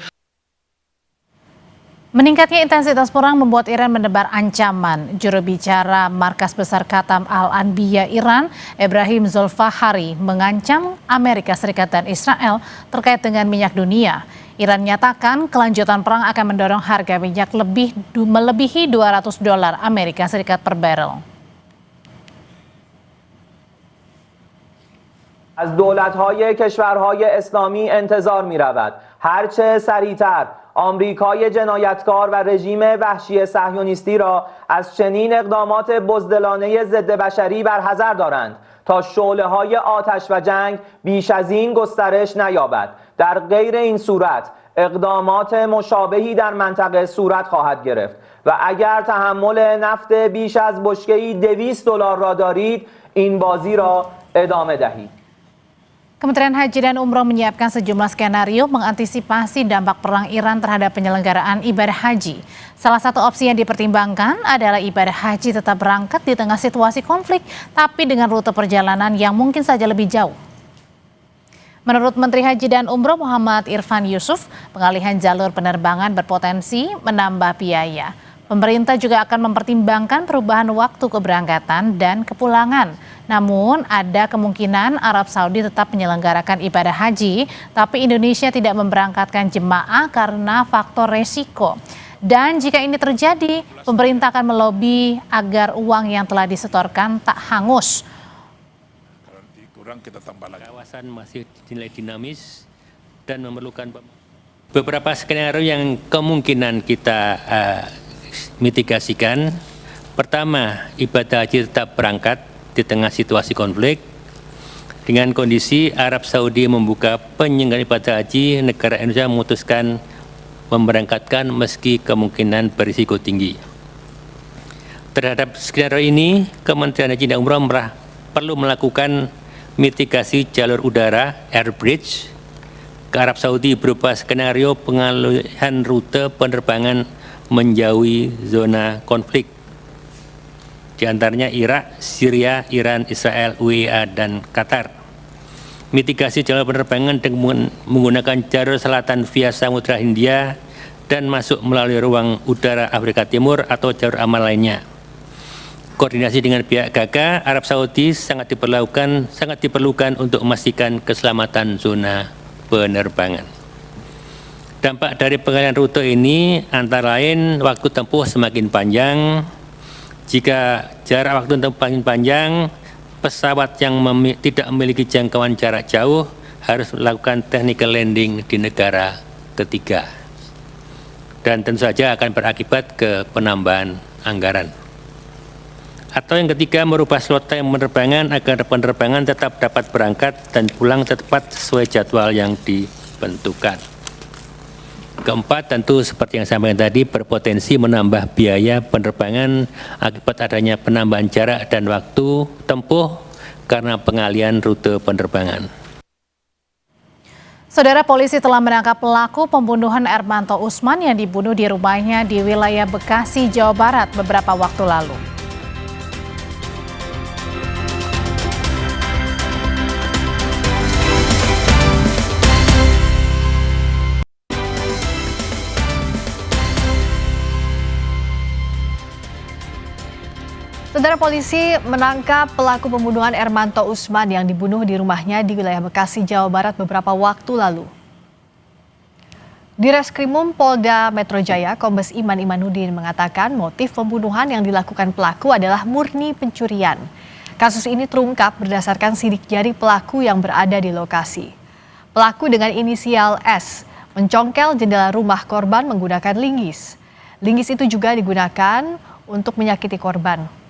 Meningkatnya intensitas perang membuat Iran menebar ancaman. Juru bicara Markas Besar Khatam Al-Anbiya Iran, Ebrahim Zolfahari, mengancam Amerika Serikat dan Israel terkait dengan minyak dunia. Iran menyatakan kelanjutan perang akan mendorong harga minyak melebihi $200 Amerika Serikat per barrel. از دولت‌های کشورهای اسلامی انتظار می‌رود هرچه سریعتر آمریکای جنایتکار و رژیم وحشی صهیونیستی را از چنین اقدامات بزدلانه ضد بشری برحذر دارند تا شعله‌های آتش و جنگ بیش از این گسترش نیابد. در غیر این صورت اقدامات مشابهی در منطقه صورت خواهد گرفت و اگر تحمل نفت بیش از بشکه‌ای $200 را دارید این بازی را ادامه دهید. Kementerian Haji dan Umroh menyiapkan sejumlah skenario mengantisipasi dampak perang Iran terhadap penyelenggaraan ibadah haji. Salah satu opsi yang dipertimbangkan adalah ibadah haji tetap berangkat di tengah situasi konflik, tapi dengan rute perjalanan yang mungkin saja lebih jauh. Menurut Menteri Haji dan Umroh Muhammad Irfan Yusuf, pengalihan jalur penerbangan berpotensi menambah biaya. Pemerintah juga akan mempertimbangkan perubahan waktu keberangkatan dan kepulangan. Namun ada kemungkinan Arab Saudi tetap menyelenggarakan ibadah haji, tapi Indonesia tidak memberangkatkan jemaah karena faktor resiko. Dan jika ini terjadi, pemerintah akan melobi agar uang yang telah disetorkan tak hangus. Kawasan masih dinilai dinamis dan memerlukan beberapa skenario yang kemungkinan kita mitigasikan. Pertama, ibadah haji tetap berangkat di tengah situasi konflik. Dengan kondisi Arab Saudi membuka penyelenggaraan ibadah haji, negara Indonesia memutuskan memberangkatkan meski kemungkinan berisiko tinggi. Terhadap skenario ini, Kementerian Haji dan Umroh perlu melakukan mitigasi jalur udara air bridge ke Arab Saudi berupa skenario pengalihan rute penerbangan menjauhi zona konflik, di antaranya Irak, Syria, Iran, Israel, UEA, dan Qatar. Mitigasi jalur penerbangan dengan menggunakan jalur selatan via Samudra Hindia dan masuk melalui ruang udara Afrika Timur atau jalur aman lainnya. koordinasi dengan pihak GAGA, Arab Saudi sangat diperlukan untuk memastikan keselamatan zona penerbangan. Dampak dari pengalihan rute ini antara lain waktu tempuh semakin panjang. Jika jarak waktu tempuh semakin panjang, pesawat yang tidak memiliki jangkauan jarak jauh harus melakukan technical landing di negara ketiga. Dan tentu saja akan berakibat ke penambahan anggaran. Atau yang ketiga, merubah slot time penerbangan agar penerbangan tetap dapat berangkat dan pulang tepat sesuai jadwal yang ditentukan. Keempat, tentu seperti yang saya sampaikan tadi, berpotensi menambah biaya penerbangan akibat adanya penambahan jarak dan waktu tempuh karena pengalihan rute penerbangan. Saudara, polisi telah menangkap pelaku pembunuhan Ermanto Usman yang dibunuh di rumahnya di wilayah Bekasi, Jawa Barat beberapa waktu lalu. Saudara, polisi menangkap pelaku pembunuhan Ermanto Usman yang dibunuh di rumahnya di wilayah Bekasi, Jawa Barat beberapa waktu lalu. Di Reskrimum Polda Metro Jaya, Kombes Iman Imanuddin mengatakan motif pembunuhan yang dilakukan pelaku adalah murni pencurian. Kasus ini terungkap berdasarkan sidik jari pelaku yang berada di lokasi. Pelaku dengan inisial S mencongkel jendela rumah korban menggunakan linggis. Linggis itu juga digunakan untuk menyakiti korban.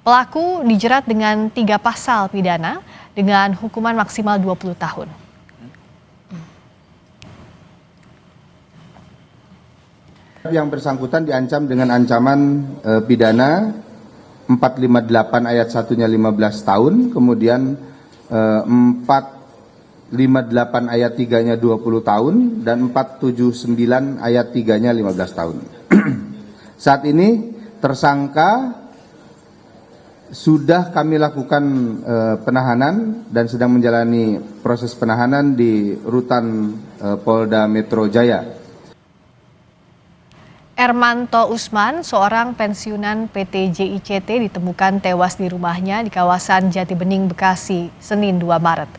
Pelaku dijerat dengan 3 pasal pidana dengan hukuman maksimal 20 tahun. Yang bersangkutan diancam dengan ancaman pidana 458 ayat 1-nya 15 tahun, kemudian 458 ayat 3-nya 20 tahun, dan 479 ayat 3-nya 15 tahun. Saat ini tersangka sudah kami lakukan penahanan dan sedang menjalani proses penahanan di Rutan Polda Metro Jaya. Ermanto Usman, seorang pensiunan PT JICT, ditemukan tewas di rumahnya di kawasan Jatibening, Bekasi, Senin 2 Maret.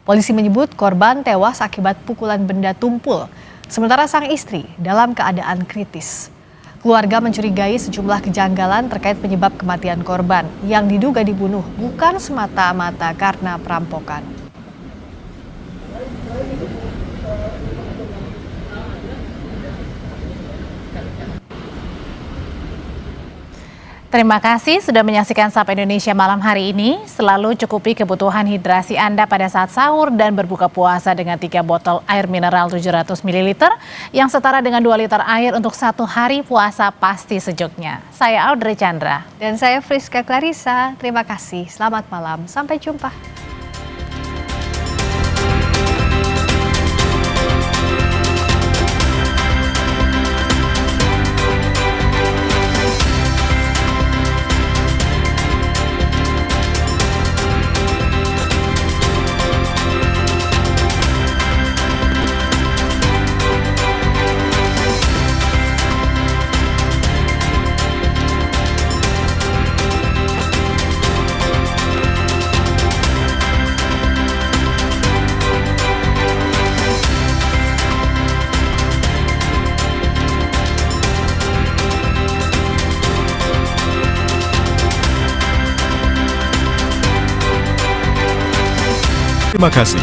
Polisi menyebut korban tewas akibat pukulan benda tumpul, sementara sang istri dalam keadaan kritis. Keluarga mencurigai sejumlah kejanggalan terkait penyebab kematian korban yang diduga dibunuh bukan semata-mata karena perampokan. Terima kasih sudah menyaksikan Sapa Indonesia malam hari ini. Selalu cukupi kebutuhan hidrasi Anda pada saat sahur dan berbuka puasa dengan 3 botol air mineral 700 ml yang setara dengan 2 liter air untuk 1 hari puasa pasti sejuknya. Saya Audrey Chandra. Dan saya Friska Clarissa. Terima kasih. Selamat malam. Sampai jumpa. Terima kasih